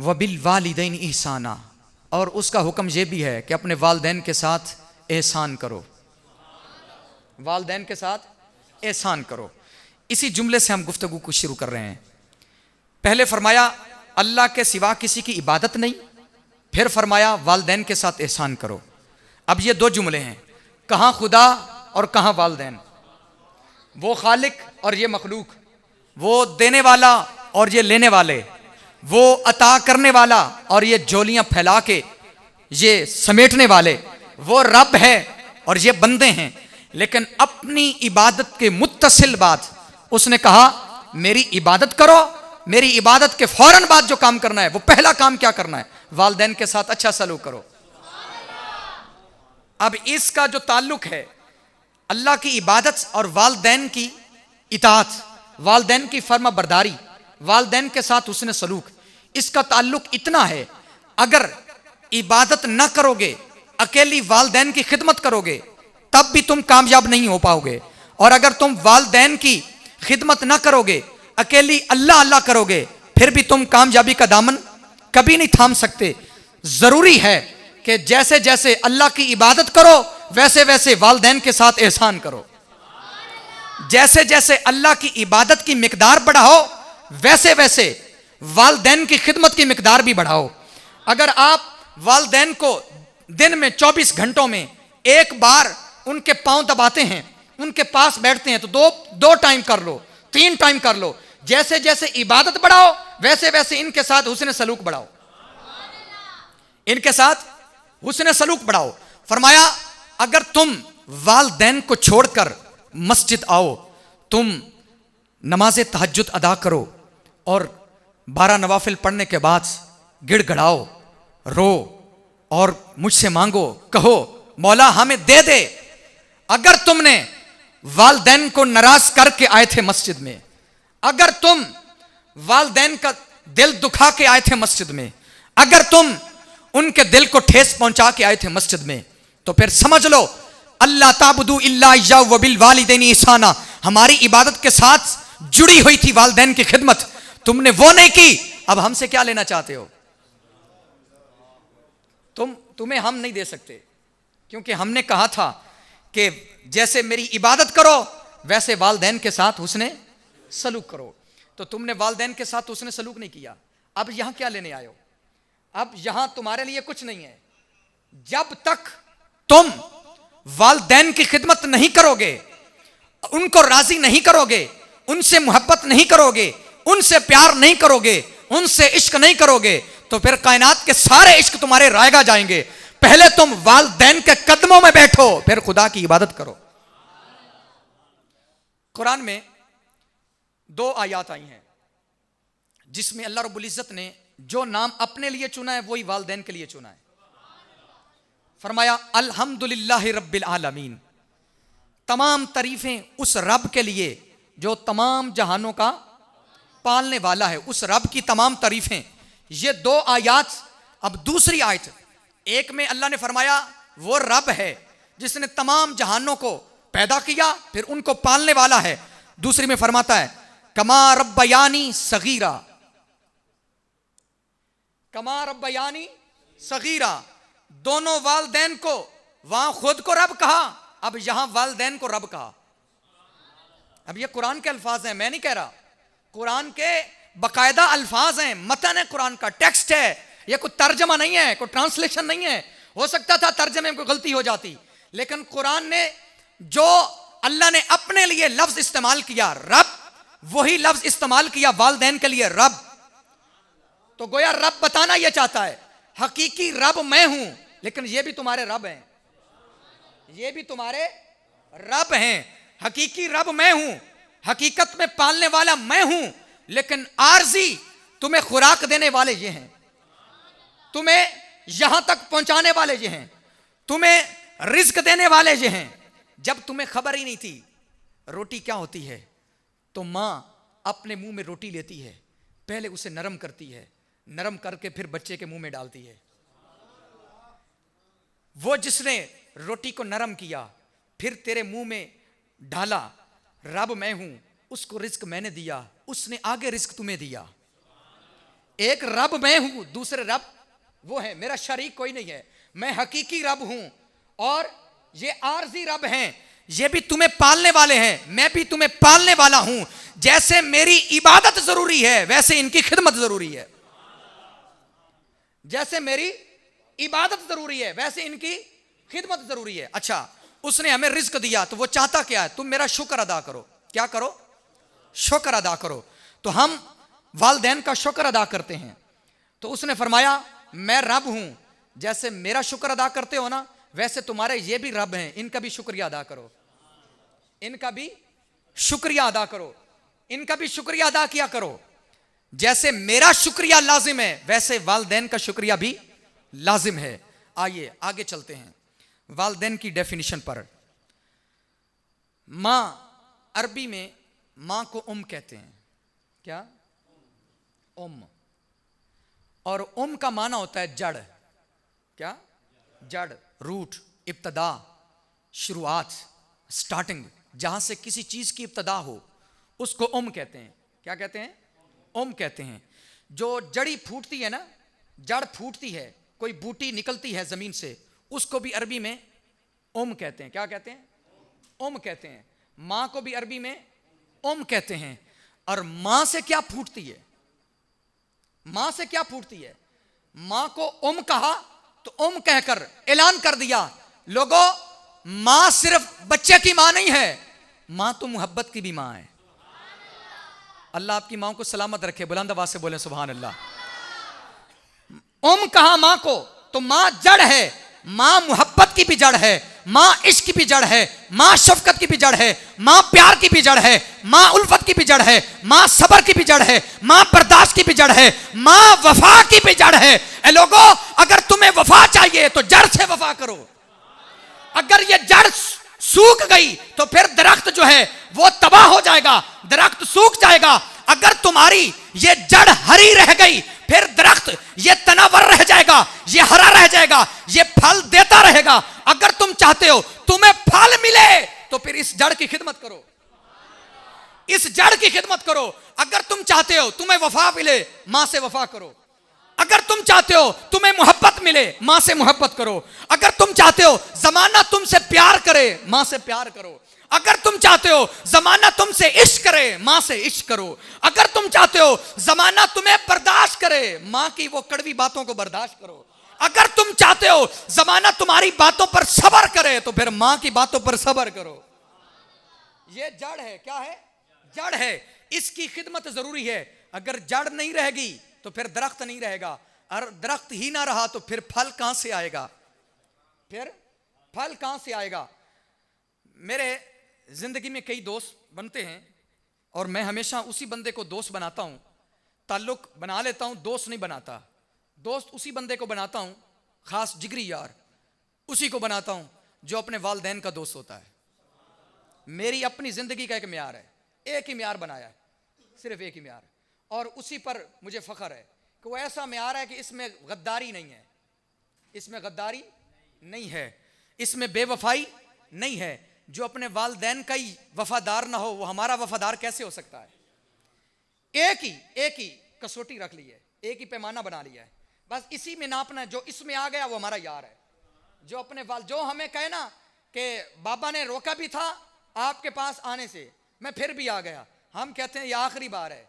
वबिल वालिदैन ihsana, और उसका हुक्म यह भी है कि अपने वालिदैन के साथ एहसान करो, वालिदैन के साथ एहसान करो। इसी जुमले से हम गुफ्तगू को शुरू कर रहे हैं। पहले फरमाया अल्लाह के सिवा किसी की इबादत नहीं, फिर फरमाया वालिदैन के साथ एहसान करो। अब ये दो जुमले हैं, कहाँ खुदा और कहाँ वालिदैन, वो खालिक और ये मखलूक, वो देने वाला और ये लेने वाले, वो अता करने वाला और ये झोलियां फैला के ये समेटने वाले, वो रब है और ये बंदे हैं। लेकिन अपनी इबादत के मुत्तसिल बाद उसने कहा मेरी इबादत करो, मेरी इबादत के फौरन बाद जो काम करना है, वो पहला काम क्या करना है, वालिदैन के साथ अच्छा सलूक करो। अब इसका जो ताल्लुक है अल्लाह की इबादत और वालिदैन की इताअत, वालिदैन की फर्मा बरदारी, वालिदैन के साथ उसने सलूक, इसका ताल्लुक इतना है, अगर इबादत ना करोगे, अकेली वालिदैन की खिदमत करोगे, तब भी तुम कामयाब नहीं हो पाओगे। और अगर तुम वालिदैन की खिदमत ना करोगे, अकेली अल्लाह अल्लाह करोगे, फिर भी तुम कामयाबी का दामन कभी नहीं थाम सकते। जरूरी है कि जैसे जैसे अल्लाह की इबादत करो, वैसे वैसे वालिदैन के साथ एहसान करो। जैसे जैसे अल्लाह की इबादत की मिकदार बढ़ाओ, वैसे वैसे वालिदैन की खिदमत की मिकदार भी बढ़ाओ। अगर आप वालिदैन को दिन में 24 घंटों में एक बार उनके पांव दबाते हैं, उनके पास बैठते हैं, तो दो टाइम कर लो, 3 टाइम कर लो। जैसे जैसे इबादत बढ़ाओ, वैसे वैसे इनके साथ हुस्न सलूक बढ़ाओ, इनके साथ हुस्न सलूक बढ़ाओ। फरमाया अगर तुम वालिदैन को छोड़कर मस्जिद आओ, तुम नमाज तहज्जुद अदा करो और 12 नवाफिल पढ़ने के बाद गिड़गड़ाओ, रो और मुझसे मांगो, कहो मौला हमें दे दे। अगर तुमने वालिदैन को नाराज करके आए थे मस्जिद में, अगर तुम वालिदैन का दिल दुखा के आए थे मस्जिद में, अगर तुम उनके दिल को ठेस पहुंचा के आए थे मस्जिद में, तो फिर समझ लो अल्लाह ताबुदू इल्ला इय्याहु व बिल वालिदैन ihsana, हमारी इबादत के साथ जुड़ी हुई थी वालिदैन की खिदमत, तुमने वो नहीं की। अब हमसे क्या लेना चाहते हो? तुम्हें हम नहीं दे सकते, क्योंकि हमने कहा था कि जैसे मेरी इबादत करो वैसे वालिदैन के साथ हुस्ने सलूक करो। तो तुमने वालिदैन के साथ हुस्ने सलूक नहीं किया। अब यहां क्या लेने आए हो? अब यहां तुम्हारे लिए कुछ नहीं है। जब तक तुम वालिदैन की खिदमत नहीं करोगे, उनको राजी नहीं करोगे, उनसे मोहब्बत नहीं करोगे, उनसे प्यार नहीं करोगे, उनसे इश्क नहीं करोगे, तो फिर कायनात के सारे इश्क तुम्हारे रायगा जाएंगे। पहले तुम वालिदैन के कदमों में बैठो, फिर खुदा की इबादत करो। कुरान में 2 आयत आई हैं जिसमें अल्लाह रब्बुल इज्जत ने जो नाम अपने लिए चुना है वही वालिदैन के लिए चुना है। फरमाया अल्हम्दुलिल्लाहि रब्बिल आलमीन, तमाम तारीफें उस रब के लिए जो तमाम जहानों का पालने वाला है, उस रब की तमाम तारीफें। ये 2 आयत। अब दूसरी आयत, एक में अल्लाह ने फरमाया वो रब है जिसने तमाम जहानों को पैदा किया, फिर उनको पालने वाला है। दूसरी में फरमाता है कमा रब्बयानी सगीरा, कमा रब्बयानी सगीरा। दोनों वालिदैन को वहां खुद को रब कहा, अब यहां वालिदैन को रब कहा। अब ये कुरान के अल्फाज हैं, मैं नहीं कह रहा, कुरान के बकायदा अल्फाज हैं, मतन है, कुरान का टेक्स्ट है। ये कोई तर्जमा नहीं है, कोई ट्रांसलेशन नहीं है। हो सकता था तर्जमे में कोई गलती हो जाती, लेकिन कुरान ने जो अल्लाह ने अपने लिए लफ्ज इस्तेमाल किया रब, वही लफ्ज इस्तेमाल किया वालिदैन के लिए रब। तो गोया रब बताना यह चाहता है हकीकी रब मैं हूं, लेकिन ये भी तुम्हारे रब हैं, ये भी तुम्हारे रब हैं। हकीकी रब मैं हूं, हकीकत में पालने वाला मैं हूं, लेकिन आरजी तुम्हें खुराक देने वाले ये हैं, तुम्हें यहां तक पहुंचाने वाले ये हैं, तुम्हें रिज्क देने वाले ये हैं। जब तुम्हें खबर ही नहीं थी रोटी क्या होती है, तो मां अपने मुंह में रोटी लेती है, पहले उसे नरम करती है, नरम करके फिर बच्चे के मुंह में डालती है। वो जिसने रोटी को नरम किया फिर तेरे मुंह में डाला, रब मैं हूं, उसको रिस्क मैंने दिया, उसने आगे रिस्क तुम्हें दिया। एक रब मैं हूं, दूसरे रब वो है, मेरा शरीक कोई नहीं है। मैं हकीकी रब हूं और ये आरजी रब हैं, ये भी तुम्हें पालने वाले हैं, मैं भी तुम्हें पालने वाला हूं। जैसे मेरी इबादत जरूरी है वैसे इनकी खिदमत जरूरी है। जैसे मेरी इबादत जरूरी है वैसे इनकी खिदमत जरूरी है। अच्छा, उसने हमें रिज्क दिया तो वो चाहता क्या है? तुम मेरा शुक्र अदा करो। क्या करो? शुक्र अदा करो। तो हम वालिदैन का शुक्र अदा करते हैं। तो उसने फरमाया मैं रब हूं, जैसे मेरा शुक्र अदा करते हो ना वैसे तुम्हारे ये भी रब हैं, इनका भी शुक्रिया अदा करो, इनका भी शुक्रिया अदा करो, इनका भी शुक्रिया अदा किया करो। जैसे मेरा शुक्रिया लाजिम है वैसे वालिदैन का शुक्रिया भी लाजिम है। आइए आगे चलते हैं वालिदैन की डेफिनेशन पर। मां, अरबी में मां को कहते हैं। क्या? और का माना होता है जड़। क्या? जड़, रूट, इब्तदा, शुरुआत, स्टार्टिंग, जहां से किसी चीज की इब्तदा हो उसको कहते हैं। क्या कहते हैं? कहते हैं। जो जड़ी फूटती है ना, जड़ फूटती है, कोई बूटी निकलती है जमीन से, उसको भी अरबी में कहते हैं। क्या कहते हैं? कहते हैं। मां को भी अरबी में कहते हैं। और मां से क्या फूटती है? मां से क्या फूटती है? मां को कहा तो कहकर ऐलान कर दिया, लोगों मां सिर्फ बच्चे की मां नहीं है, मां तो मोहब्बत की भी मां है। अल्लाह आपकी मां को सलामत रखे, बुलंद आवाज से बोले सुभान अल्लाह। कहा मां को तो मां जड़ है, मां मोहब्बत की भी जड़ है, मां इश्क की भी जड़ है, मां शफकत की भी जड़ है, मां प्यार की भी जड़ है, मां उल्फत की भी जड़ है, मां सबर की भी जड़ है, मां बर्दाश्त की भी जड़ है, मां वफा की भी जड़ है। ए लोगों, अगर तुम्हें वफा चाहिए तो जड़ से वफा करो। अगर ये जड़ सूख गई तो फिर दरख्त जो है वो तबाह हो जाएगा, दरख्त सूख जाएगा। अगर तुम्हारी ये जड़ हरी रह गई फिर दरख्त ये तनावर रह जाएगा, ये हरा रह जाएगा, ये फल देता रहेगा। अगर तुम चाहते हो तुम्हें फल मिले तो फिर इस जड़ की खिदमत करो, इस जड़ की खिदमत करो। अगर तुम चाहते हो तुम्हें वफा मिले, मां से वफा करो। अगर तुम चाहते हो तुम्हें मोहब्बत मिले, मां से मोहब्बत करो। अगर तुम चाहते हो जमाना तुमसे प्यार करे, मां से प्यार करो। अगर तुम चाहते हो जमाना तुमसे इश्क करे, मां से इश्क करो। अगर तुम चाहते हो जमाना तुम्हें बर्दाश्त करे, मां की वो कड़वी बातों को बर्दाश्त करो। अगर तुम चाहते हो जमाना तुम्हारी बातों पर सबर करे तो फिर मां की बातों पर सबर करो। ये जड़ है। क्या है? जड़ है। इसकी खिदमत जरूरी है। अगर जड़ नहीं रहेगी तो फिर दरख्त नहीं रहेगा, और दरख्त ही ना रहा तो फिर फल कहां से आएगा? फिर फल कहां से आएगा? मेरे जिंदगी में कई दोस्त बनते हैं और मैं हमेशा उसी बंदे को दोस्त बनाता हूं, ताल्लुक बना लेता हूं, दोस्त नहीं बनाता। दोस्त उसी बंदे को बनाता हूं, खास जिगरी यार उसी को बनाता हूं जो अपने वालिदैन का दोस्त होता है। मेरी अपनी जिंदगी का एक म्यार है, एक ही म्यार बनाया है, सिर्फ एक ही म्यार, और उसी पर मुझे फख्र है कि वो ऐसा म्यार है कि इसमें गद्दारी नहीं है, इसमें गद्दारी नहीं है, इसमें बेवफाई नहीं है। जो अपने वालिदैन का ही वफादार ना हो वो हमारा वफादार कैसे हो सकता है? एक ही कसौटी रख ली है, एक ही पैमाना बना लिया है, बस इसी में नापना है। जो इसमें आ गया वो हमारा यार है। जो अपने जो हमें कहे ना कि बाबा ने रोका भी था आपके पास आने से, मैं फिर भी आ गया, हम कहते हैं ये आखिरी बार है।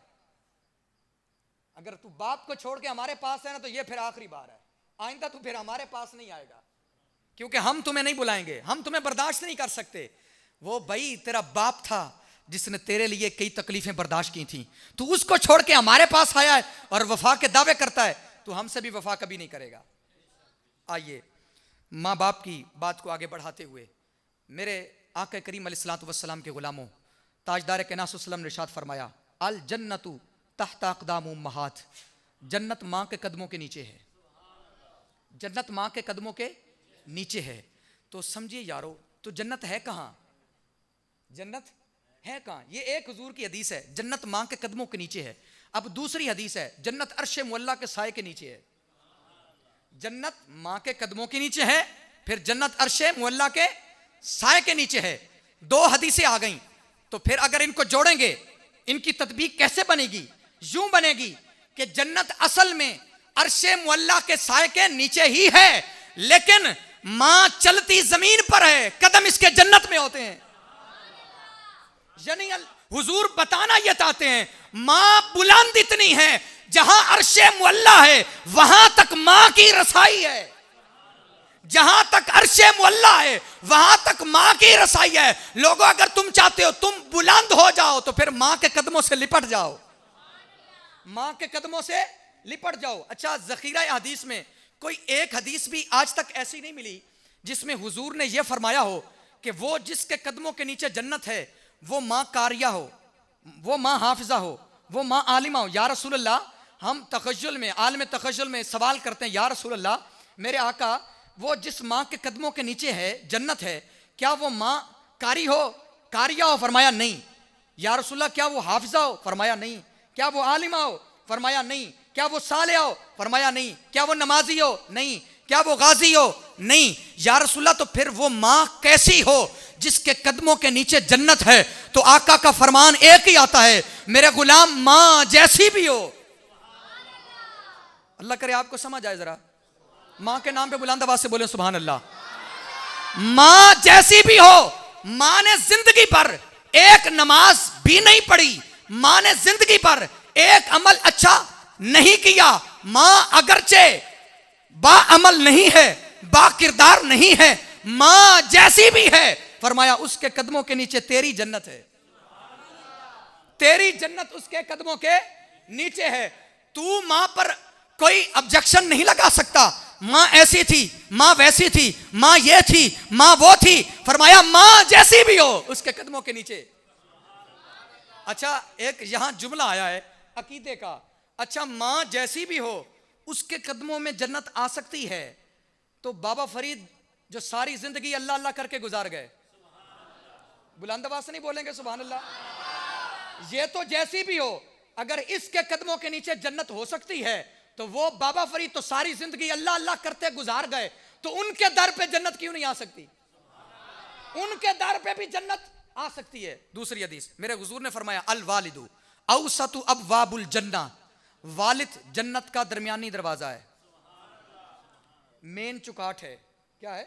अगर तू बाप को छोड़ के हमारे पास है ना तो ये फिर आखिरी बार है, आइंदा तू फिर हमारे पास नहीं आएगा, क्योंकि हम तुम्हें नहीं बुलाएंगे, हम तुम्हें बर्दाश्त नहीं कर सकते। वो भाई तेरा बाप था जिसने तेरे लिए कई तकलीफें बर्दाश्त की थी, तू उसको छोड़ के हमारे पास आया है और वफा के दावे करता है, तू हमसे भी वफा कभी नहीं करेगा। आइए माँ बाप की बात को आगे बढ़ाते हुए मेरे आका करीम अलैहिस्सलातु वस्सलाम के गुलामों, ताजदार कैनात सल्लल्लाहु अलैहि वसल्लम ने इरशाद फरमाया, अल जन्नतु तहत अक़दाम उम्महात, जन्नत माँ के कदमों के नीचे है, जन्नत माँ के कदमों के नीचे है। तो समझिए यारो, तो जन्नत है कहाँ? जन्नत है कहाँ? ये एक हुजूर की हदीस है, जन्नत माँ के कदमों के नीचे है। अब दूसरी हदीस है, जन्नत अर्श मुअल्ला के साए के नीचे है। जन्नत माँ के कदमों के नीचे है, फिर जन्नत अर्श मुअल्ला के साए के नीचे है। दो हदीसें आ गई, तो फिर अगर इनको जोड़ेंगे इनकी तदबीक कैसे बनेगी? यूं बनेगी कि जन्नत असल में अर्शे मुअल्ला के साए के नीचे ही है, लेकिन मां चलती जमीन पर है, कदम इसके जन्नत में होते हैं। यानी हुजूर बताना ये चाहते हैं मां बुलंद इतनी है, जहां अर्शे मुअल्ला है वहां तक मां की रसाई है, जहां तक अर्शे मुअल्ला है वहां तक मां की रसाई है। लोगों, अगर तुम चाहते हो तुम बुलंद हो जाओ तो फिर मां के कदमों से लिपट जाओ, मां के कदमों से लिपट जाओ। अच्छा, ज़ख़ीरा हदीस में कोई एक हदीस भी आज तक ऐसी नहीं मिली जिसमें हुजूर ने यह फरमाया हो कि वो जिसके कदमों के नीचे जन्नत है वो मां कारिया हो, वो मां हाफिजा हो, वो मां आलिमा हो। या रसूल अल्लाह, हम तखज्जुल में, आलम तखज्जुल में सवाल करते हैं, या रसूल अल्लाह मेरे आका, वो जिस मां के कदमों के नीचे है जन्नत है, क्या वो मां कारी हो, कारिया हो? फरमाया नहीं। या रसूल अल्लाह, क्या वो हाफिजा हो? फरमाया नहीं। क्या वो आलिमा हो? फरमाया नहीं। क्या वो साले हो? फरमाया नहीं। क्या वो नमाजी हो? नहीं। क्या वो गाजी हो? नहीं। या रसूल अल्लाह, तो फिर वो मां कैसी हो जिसके कदमों के नीचे जन्नत है? तो आका का फरमान एक ही आता है, मेरे गुलाम मां जैसी भी हो। अल्लाह करे आपको समझ आए, जरा मां के नाम पे बुलंद आवाज से बोले सुभान अल्लाह। मां जैसी भी हो, मां ने जिंदगी भर एक नमाज भी नहीं पढ़ी, मां ने जिंदगी भर एक अमल अच्छा नहीं किया, मां अगरचे बा अमल नहीं है, बा किरदार नहीं है, मां जैसी भी है, फरमाया उसके कदमों के नीचे तेरी जन्नत है, तेरी जन्नत उसके कदमों के नीचे है। तू मां पर कोई ऑब्जेक्शन नहीं लगा सकता, मां ऐसी थी, मां वैसी थी, मां ये थी, मां वो थी, फरमाया मां जैसी भी हो उसके कदमों के नीचे। अच्छा, एक यहां जुमला आया है अकीदे का, अच्छा मां जैसी भी हो उसके कदमों में जन्नत आ सकती है, तो बाबा फरीद जो सारी जिंदगी अल्लाह अल्लाह करके गुजार गए, बुलंद आवाज से नहीं बोलेंगे सुभान अल्लाह? ये तो जैसी भी हो, अगर इसके कदमों के नीचे जन्नत हो सकती है तो वो बाबा फरीद तो सारी जिंदगी अल्लाह अल्लाह करते गुजार गए, तो उनके दर पे जन्नत क्यों नहीं आ सकती? उनके दर पे भी जन्नत आ सकती है। दूसरी हदीस मेरे हुजूर ने फरमाया, अल वालिदु औसतु अबवाबुल जन्नह, वालिद जन्नत का दरमियानी दरवाजा है, मेन चुकाट है। क्या है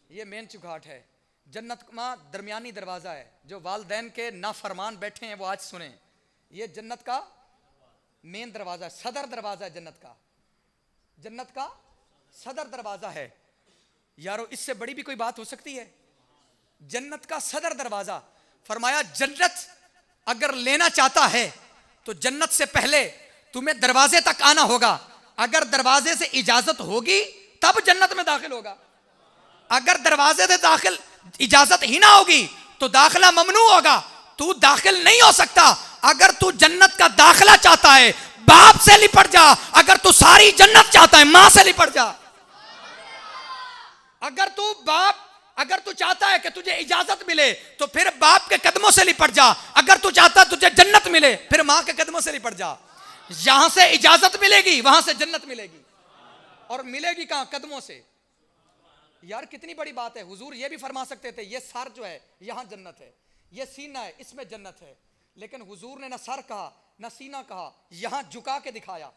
ये? मेन चुकाट है, जन्नत का दरमियानी दरवाजा है। जो वालिदैन के नाफरमान बैठे हैं वो आज सुने, ये जन्नत का मेन दरवाजा है, सदर दरवाजा है जन्नत का, जन्नत का सदर दरवाजा है। यारो, इससे बड़ी भी कोई बात हो सकती है? जन्नत का सदर दरवाजा। फरमाया जन्नत अगर लेना चाहता है तो जन्नत से पहले तुम्हें दरवाजे तक आना होगा, अगर दरवाजे से इजाजत होगी तब जन्नत में दाखिल होगा, अगर दरवाजे से दाखिल इजाजत ही ना होगी तो दाखिला ममनू होगा, तू दाखिल नहीं हो सकता। अगर तू जन्नत का दाखिला चाहता है बाप से लिपट जा, अगर तू सारी जन्नत चाहता है मां से लिपट जा। अगर तू चाहता है कि तुझे इजाजत मिले तो फिर बाप के कदमों से लिपट जा, अगर तू चाहता है तुझे जन्नत मिले फिर मां के कदमों से लिपट जा। यहां से इजाजत मिलेगी वहां से जन्नत मिलेगी, और मिलेगी कहां? कदमों से। यार कितनी बड़ी बात है। हुजूर ये भी फरमा सकते थे, ये सर जो है यहां जन्नत है, ये सीना है इसमें जन्नत है, लेकिन हुजूर ने ना सर कहा ना सीना कहा, यहां झुका के दिखाया,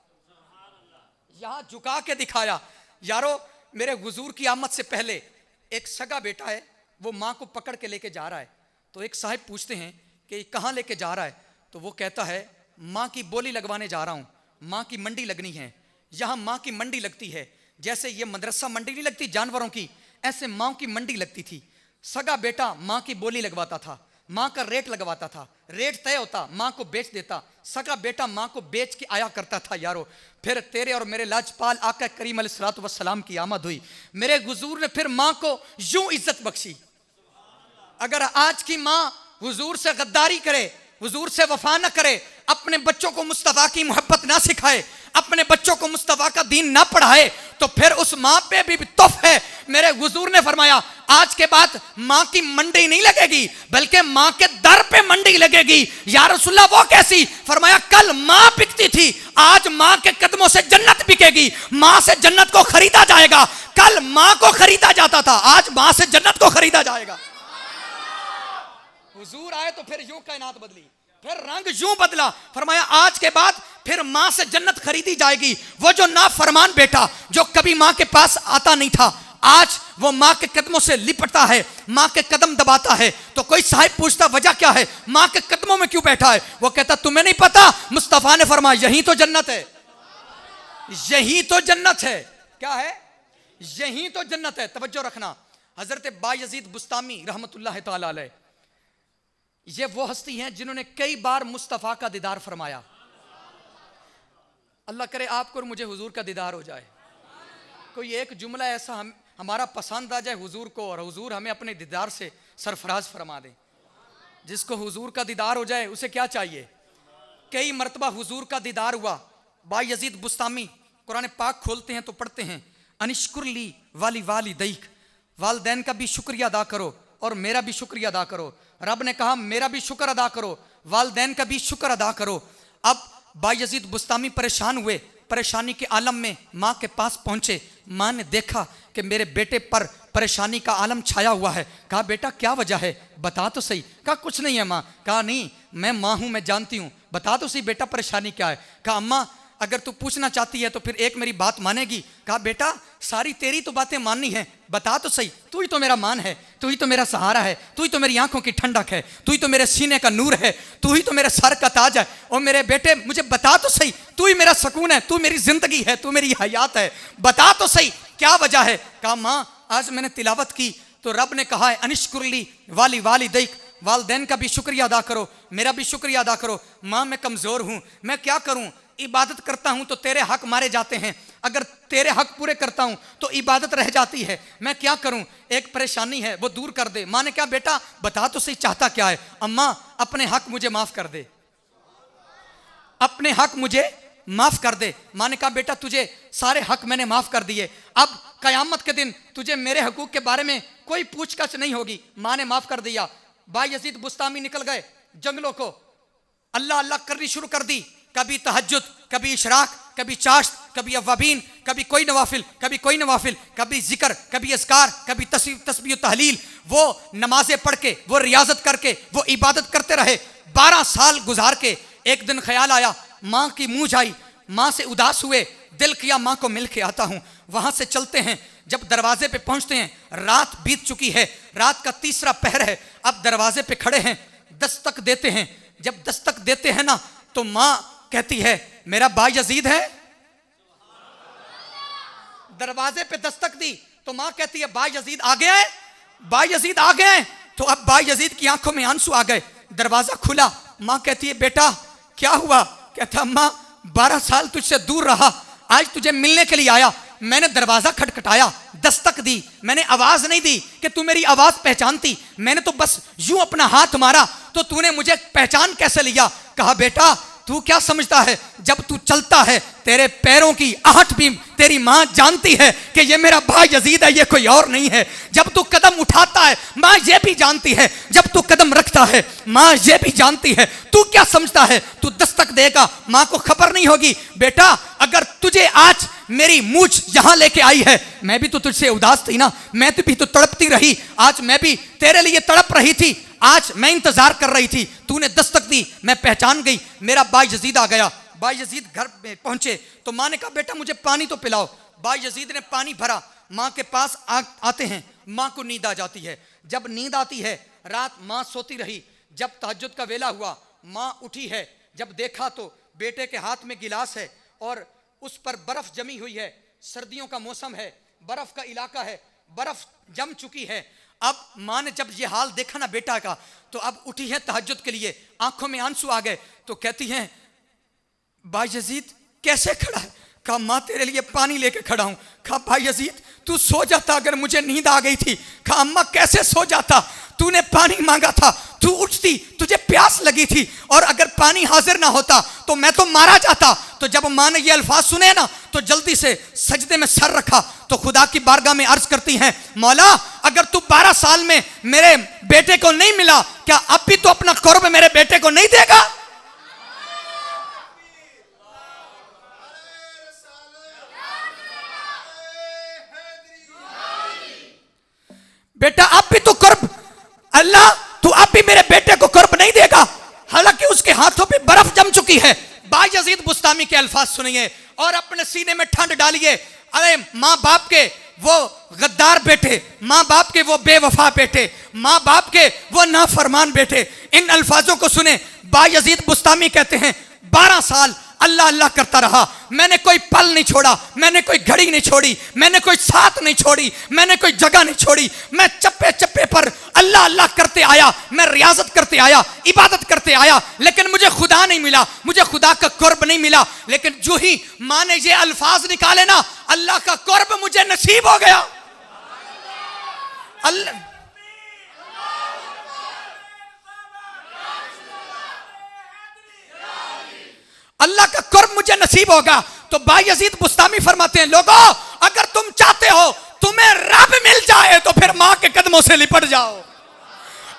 यहां झुका के दिखाया। यारो, मेरे हुजूर की आमद से पहले एक सगा बेटा है, वो मां को पकड़ के लेके जा रहा है, तो एक साहिब पूछते हैं कि कहां लेके जा रहा है, तो वो कहता है मां की बोली लगवाने जा रहा हूं, मां की मंडी लगनी है, यहां मां की मंडी लगती है, जैसे ये मदरसा मंडी नहीं लगती जानवरों की, ऐसे मां की मंडी लगती थी। सगा बेटा मां की बोली लगवाता था, मां का रेट लगवाता था, रेट तय होता मां को बेच देता, सगा बेटा मां को बेच के आया करता था। यारो, फिर तेरे और मेरे लाजपाल आका करीम अलैहिस्सलातु वस्सलाम की आमद हुई, मेरे हुजूर ने फिर मां को यूं इज्जत बख्शी। अगर आज की मां हुजूर से गद्दारी करे, हुजूर से वफा न करे, अपने बच्चों को मुस्तफा की मोहब्बत ना सिखाए, अपने बच्चों को मुस्तफा का दीन ना पढ़ाए, तो फिर उस मां पे भी तोफ है। मेरे हुजूर ने फरमाया आज के बाद मां की मंडी नहीं लगेगी बल्कि मां के दर पे मंडी लगेगी। या रसूलल्लाह वो कैसी? फरमाया कल मां बिकती थी, आज मां के कदमों से जन्नत बिकेगी, मां से जन्नत को खरीदा जाएगा। कल मां को खरीदा जाता था, आज मां से जन्नत को खरीदा जाएगा। हुजूर आए तो फिर यूं कायनात बदली, फिर रंग यूं बदला। फरमाया आज के बाद फिर मां से जन्नत खरीदी जाएगी। वो जो नाफरमान बेटा जो कभी मां के पास आता नहीं था, आज वो मां के कदमों से लिपटता है, मां के कदम दबाता है। तो कोई साहिब पूछता वजह क्या है, मां के कदमों में क्यों बैठा है? वो कहता तुम्हें नहीं पता, मुस्तफा ने फरमाया यही तो जन्नत है, यही तो जन्नत है। क्या है? यही तो जन्नत है। तवज्जो रखना, हजरत बायजीद बुस्तामी रहमतुल्लाह तआला अलैह, ये वो हस्ती हैं जिन्होंने कई बार मुस्तफा का दीदार फरमाया। अल्लाह करे आपको और मुझे हुजूर का दीदार हो जाए। कोई एक जुमला ऐसा हमारा पसंद आ जाए हुजूर को, और हुजूर हमें अपने दीदार से सरफराज फरमा दे। जिसको हुजूर का दीदार हो जाए उसे क्या चाहिए? कई मरतबा हुजूर का दीदार हुआ। बायजीद बुस्तामी कुरान पाक खोलते हैं तो पढ़ते हैं, अनिश्कुरली वाली वाली दैक, वालदैन का भी शुक्रिया अदा करो और मेरा भी शुक्रिया अदा करो। रब ने कहा मेरा भी शुक्र अदा करो, वालदैन का भी शुक्र अदा करो। अब बायजीद बुस्तामी परेशान हुए, परेशानी के आलम में माँ के पास पहुंचे। माँ ने देखा कि मेरे बेटे पर परेशानी का आलम छाया हुआ है। कहा बेटा क्या वजह है, बता तो सही। कहा कुछ नहीं है माँ। कहा नहीं, मैं माँ हूँ, मैं जानती हूँ, बता तो सही बेटा परेशानी क्या है। कहा अम्मा अगर तू पूछना चाहती है तो फिर एक मेरी बात मानेगी। कहा बेटा सारी तेरी तो बातें माननी है, बता तो सही। तू ही तो मेरा मान है, तू ही तो मेरा सहारा है, तू ही तो मेरी आंखों की ठंडक है, तू ही तो मेरे सीने का नूर है, तू ही तो मेरे सर का ताज है। और मेरे बेटे मुझे बता तो सही, तू ही मेरा सुकून है, तू मेरी जिंदगी है, तू मेरी हयात है, बता तो सही क्या वजह है। कहा माँ आज मैंने तिलावत की तो रब ने कहा है अनिश्कुरली वाली वाली दैक, वालदैन का भी शुक्रिया अदा करो, मेरा भी शुक्रिया अदा करो। माँ मैं कमजोर हूँ, मैं क्या करूँ, इबादत करता हूं तो तेरे हक मारे जाते हैं, अगर तेरे हक पूरे करता हूं तो इबादत रह जाती है, मैं क्या करूं, एक परेशानी है वो दूर कर दे। माँ ने क्या बेटा बता तो सही चाहता क्या है। अम्मा अपने हक मुझे माफ कर दे, अपने हक मुझे माफ कर दे। माँ ने कहा बेटा तुझे सारे हक मैंने माफ कर दिए, अब कयामत के दिन तुझे मेरे हकूक के बारे में कोई पूछताछ नहीं होगी। माँ ने माफ कर दिया। बायजीद बुस्तामी निकल गए जंगलों को, अल्लाह अल्लाह करनी शुरू कर दी। कभी तहज्जुद, कभी इशराक, कभी चाश्त, कभी अव्वाबीन, कभी कोई नवाफिल, कभी कोई नवाफिल, कभी जिक्र, कभी अस्कार, कभी तस्बीह तहलील। वो नमाजें पढ़ के, वो रियाजत करके, वो इबादत करते रहे। 12 साल गुजार के एक दिन ख्याल आया, माँ की मूंझ आई, माँ से उदास हुए, दिल किया माँ को मिल के आता हूँ। वहां से चलते हैं, जब दरवाजे पे पहुंचते हैं रात बीत चुकी है, रात का तीसरा पहर है। अब दरवाजे पे खड़े हैं, दस्तक देते हैं। जब दस्तक देते हैं ना तो माँ कहती है मेरा बायजीद है। दरवाजे पे दस्तक दी तो मां कहती है बायजीद आ गया है, बायजीद आ गए हैं। तो अब बायजीद की आंखों में आंसू आ गए। दरवाजा खुला, मां कहती है बेटा क्या हुआ। कहता अम्मा 12 साल तुझसे दूर रहा, आज तुझे मिलने के लिए आया। मैंने दरवाजा खटखटाया, दस्तक दी, मैंने आवाज नहीं दी कि तू मेरी आवाज पहचानती, मैंने तो बस यूं अपना हाथ मारा तो तूने मुझे पहचान कैसे लिया। कहा बेटा तू क्या समझता है, जब तू चलता है तेरे पैरों की आहट भी तेरी मां जानती है कि ये मेरा बायजीद है, ये कोई और नहीं है। जब तू कदम उठाता है मां ये भी जानती है, जब तू कदम रखता है मां ये भी जानती है। तू क्या समझता है तू दस्तक देगा, मां को खबर नहीं होगी। बेटा अगर तुझे आज मेरी मूंछ यहां लेके आई है, मैं भी तो तुझसे उदास थी ना, मैं भी तो तड़पती रही, आज मैं भी तेरे लिए तड़प रही थी, आज मैं इंतजार कर रही थी, तूने दस्तक दी, मैं पहचान गई, मेरा बायजीद आ गया। बायजीद घर में पहुंचे तो माँ ने कहा बेटा मुझे पानी तो पिलाओ। बायजीद ने पानी भरा, माँ के पास आते हैं, माँ को नींद आ जाती है। जब नींद आती है रात माँ सोती रही, जब तहज्जुद का वेला हुआ माँ उठी है, जब देखा तो बेटे के हाथ में गिलास है और उस पर बर्फ जमी हुई है, सर्दियों का मौसम है, बर्फ का इलाका है, बर्फ जम चुकी है। अब माँ ने जब ये हाल देखा ना बेटा का तो अब उठी है तहज्जुद के लिए, आंखों में आंसू आ गए। तो कहती हैं बायजीद कैसे खड़ा है। कहा माँ तेरे लिए पानी लेके खड़ा हूं। कहा बायजीद तू सो जाता अगर मुझे नींद आ गई थी। कहा अम्मा कैसे सो जाता, तूने पानी मांगा था, तू उठती, तुझे प्यास लगी थी, और अगर पानी हाजिर ना होता तो मैं तो मारा जाता। तो जब माँ ने ये अल्फाज सुने ना तो जल्दी से सजदे में सर रखा, तो खुदा की बारगाह में अर्ज करती हैं मौला अगर तू 12 साल में मेरे बेटे को नहीं मिला, क्या अब भी तो अपना कुर्ब मेरे बेटे को नहीं देगा। बेटा अब भी तो कुर्ब, अल्लाह तू अब भी मेरे बेटे को कुर्ब नहीं देगा, हालांकि उसके हाथों पे बर्फ जम चुकी है। बायजीद बुस्तामी के अल्फाज सुनिए और अपने सीने में ठंड डालिए। अरे माँ बाप के वो गद्दार बेटे, माँ बाप के वो बेवफा बेटे, माँ बाप के वो नाफरमान बेटे, इन अल्फाजों को सुने। बायजीद बुस्तामी कहते हैं 12 साल अल्लाह अल्लाह करता रहा, मैंने कोई पल नहीं छोड़ा, मैंने कोई घड़ी नहीं छोड़ी, मैंने कोई साथ नहीं छोड़ी, मैंने कोई जगह नहीं छोड़ी। मैं चप्पे चप्पे पर अल्लाह अल्लाह करते आया, मैं रियाजत करते आया, इबादत करते आया, लेकिन मुझे खुदा नहीं मिला, मुझे खुदा का कुर्ब नहीं मिला। लेकिन जो ही माँ ने ये अल्फाज निकाले ना, अल्लाह का कुर्ब मुझे नसीब हो गया। अल्लाह का कुर्ब मुझे नसीब होगा। तो बायजीद बुस्तामी फरमाते हैं, लोगों अगर तुम चाहते हो तुम्हें रब मिल जाए तो फिर मां के कदमों से लिपट जाओ।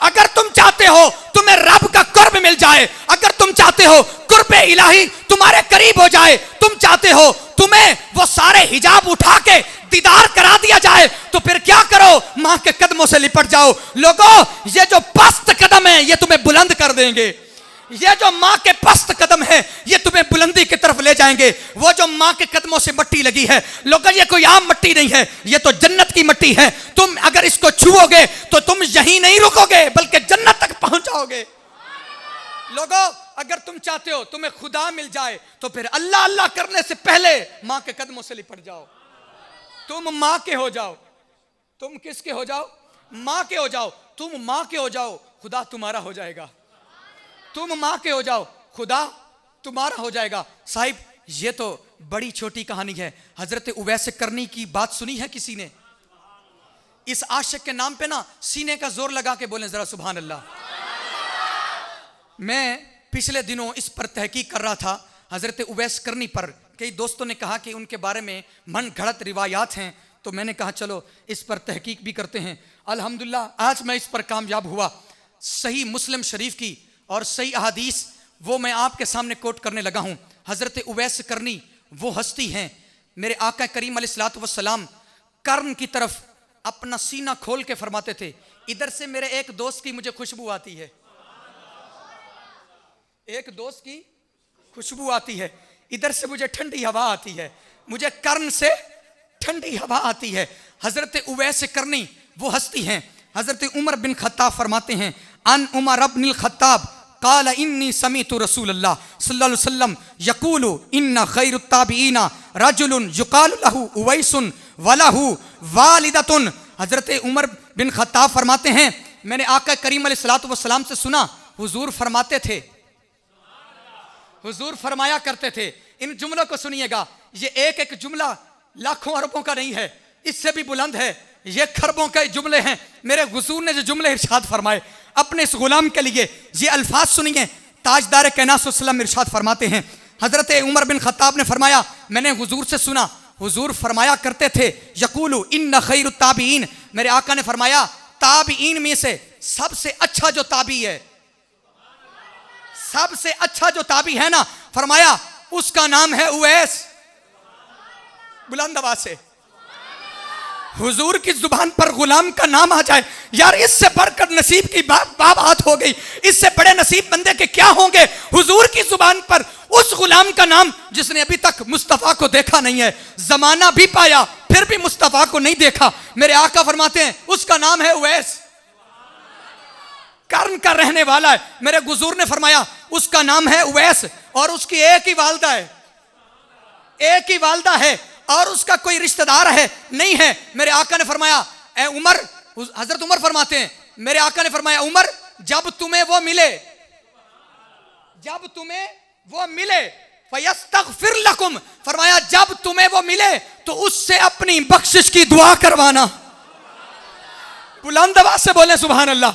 अगर तुम चाहते हो तुम्हें रब का कुर्ब मिल जाए, अगर तुम चाहते हो कुर्ब इलाही तुम्हारे करीब हो जाए, तुम चाहते हो तुम्हें वो सारे हिजाब उठा के दीदार करा दिया जाए, तो फिर क्या करो, मां के कदमों से लिपट जाओ। लोगों ये जो पस्त कदम है ये तुम्हें बुलंद कर देंगे, ये जो मां के पस्त कदम है ये तुम्हें बुलंदी की तरफ ले जाएंगे। वो जो मां के कदमों से मिट्टी लगी है, लोगों ये कोई आम मिट्टी नहीं है, ये तो जन्नत की मिट्टी है। तुम अगर इसको छुओगे तो तुम यहीं नहीं रुकोगे बल्कि जन्नत तक पहुंच जाओगे। लोगों अगर तुम चाहते हो तुम्हें खुदा मिल जाए तो फिर अल्लाह अल्लाह करने से पहले मां के कदमों से लिपट जाओ। तुम मां के हो जाओ, तुम किसके हो जाओ, मां के हो जाओ। तुम मां के हो जाओ, खुदा तुम्हारा हो जाएगा। तुम मां के हो जाओ, खुदा तुम्हारा हो जाएगा। साहिब ये तो बड़ी छोटी कहानी है। हजरत उवैस करनी की बात सुनी है किसी ने? इस आशिक के नाम पे ना सीने का जोर लगा के बोले जरा सुभान अल्लाह। मैं पिछले दिनों इस पर तहकीक कर रहा था, हजरत उवैस करनी पर। कई दोस्तों ने कहा कि उनके बारे में मन घड़त रिवायात हैं, तो मैंने कहा चलो इस पर तहकीक भी करते हैं। अल्हम्दुलिल्लाह आज मैं इस पर कामयाब हुआ। सही मुस्लिम शरीफ की और सही अहादीस वो मैं आपके सामने कोट करने लगा हूं। हजरत उवैस करनी वो हस्ती हैं, मेरे आका करीम अलैहिस्सलातु वस्सलाम कर्न की तरफ अपना सीना खोल के फरमाते थे, इधर से मेरे एक दोस्त की मुझे खुशबू आती है, एक दोस्त की खुशबू आती है, इधर से मुझे ठंडी हवा आती है, मुझे कर्न से ठंडी हवा आती है। हजरत उवैस करनी वो हस्ती हैं। हजरत उमर बिन खत्ताब फरमाते हैं, अन उमर इब्नुल खत्ताब काला इन्नी समीतु रसूलुल्लाह सल्लल्लाहु अलैहि वसल्लम यकूलु इन्ना खैरुत ताबीईना रजुलुन युकालु लहु उवैसुन वलहु वालिदतुन। हजरत उमर बिन खत्ताब फरमाते हैं, मैंने आका करीम अलैहिस्सलातु वस्सलाम से सुना, हुजूर फरमाते थे, हुजूर फरमाया करते थे। इन जुमलों को सुनिएगा, ये एक एक जुमला लाखों अरबों का नहीं है, इससे भी बुलंद है, ये खरबों के जुमले हैं। मेरे हुजूर ने जो जुमले इरशाद फरमाए अपने इस गुलाम के लिए, ये अल्फाज सुनिए। ताजदार कायनात सल्लल्लाहु अलैहि वसल्लम इरशाद फरमाते हैं, हजरत उमर बिन खत्ताब ने फरमाया, मैंने हुजूर से सुना, हुजूर फरमाया करते थे, यकूलु इन्ना खैरुत ताबीईन, मेरे आका ने फरमाया ताबीईन में से सबसे अच्छा जो ताबी है, सबसे अच्छा जो ताबी है ना, फरमाया उसका नाम है उवैस। बुलंद आवाज से हुजूर की जुबान पर गुलाम का नाम आ जाए, यार इससे बढ़कर नसीब की बात हो गई। इससे बड़े नसीब बंदे के क्या होंगे, हुजूर की जुबान पर उस गुलाम का नाम जिसने अभी तक मुस्तफा को देखा नहीं है, जमाना भी पाया फिर भी मुस्तफा को नहीं देखा। मेरे आका फरमाते हैं उसका नाम है उवैस, कर्न का रहने वाला है। मेरे हुजूर ने फरमाया उसका नाम है उवैस और उसकी एक ही वालदा है, एक ही वालदा है और उसका कोई रिश्तेदार है नहीं है। मेरे आका ने फरमाया ए उमर, हजरत उमर फरमाते हैं, मेरे आका ने फरमाया उमर जब तुम्हें वो मिले, जब तुम्हें वो मिले फयस्तगफिर लकुम, फरमाया जब तुम्हें वो मिले तो उससे अपनी बख्शिश की दुआ करवाना। बुलंद आवाज से बोले सुभान अल्लाह।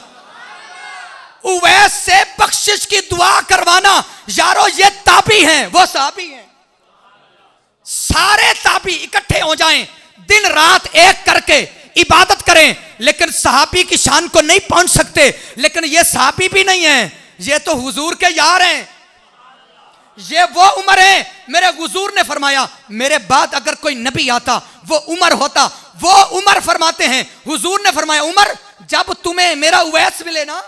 उवैस से बख्शिश की दुआ करवाना, यारो ये ताबी हैं, वो सहाबी हैं। सारे ताबी इकट्ठे हो जाएं, दिन रात एक करके इबादत करें, लेकिन सहाबी की शान को नहीं पहुंच सकते। लेकिन ये सहाबी भी नहीं है, ये तो हुजूर के यार हैं, ये वो उमर है। मेरे हुजूर ने फरमाया मेरे बाद अगर कोई नबी आता वो उमर होता। वो उमर फरमाते हैं, हुजूर ने फरमाया उमर जब तुम्हें मेरा उवैस मिले ना,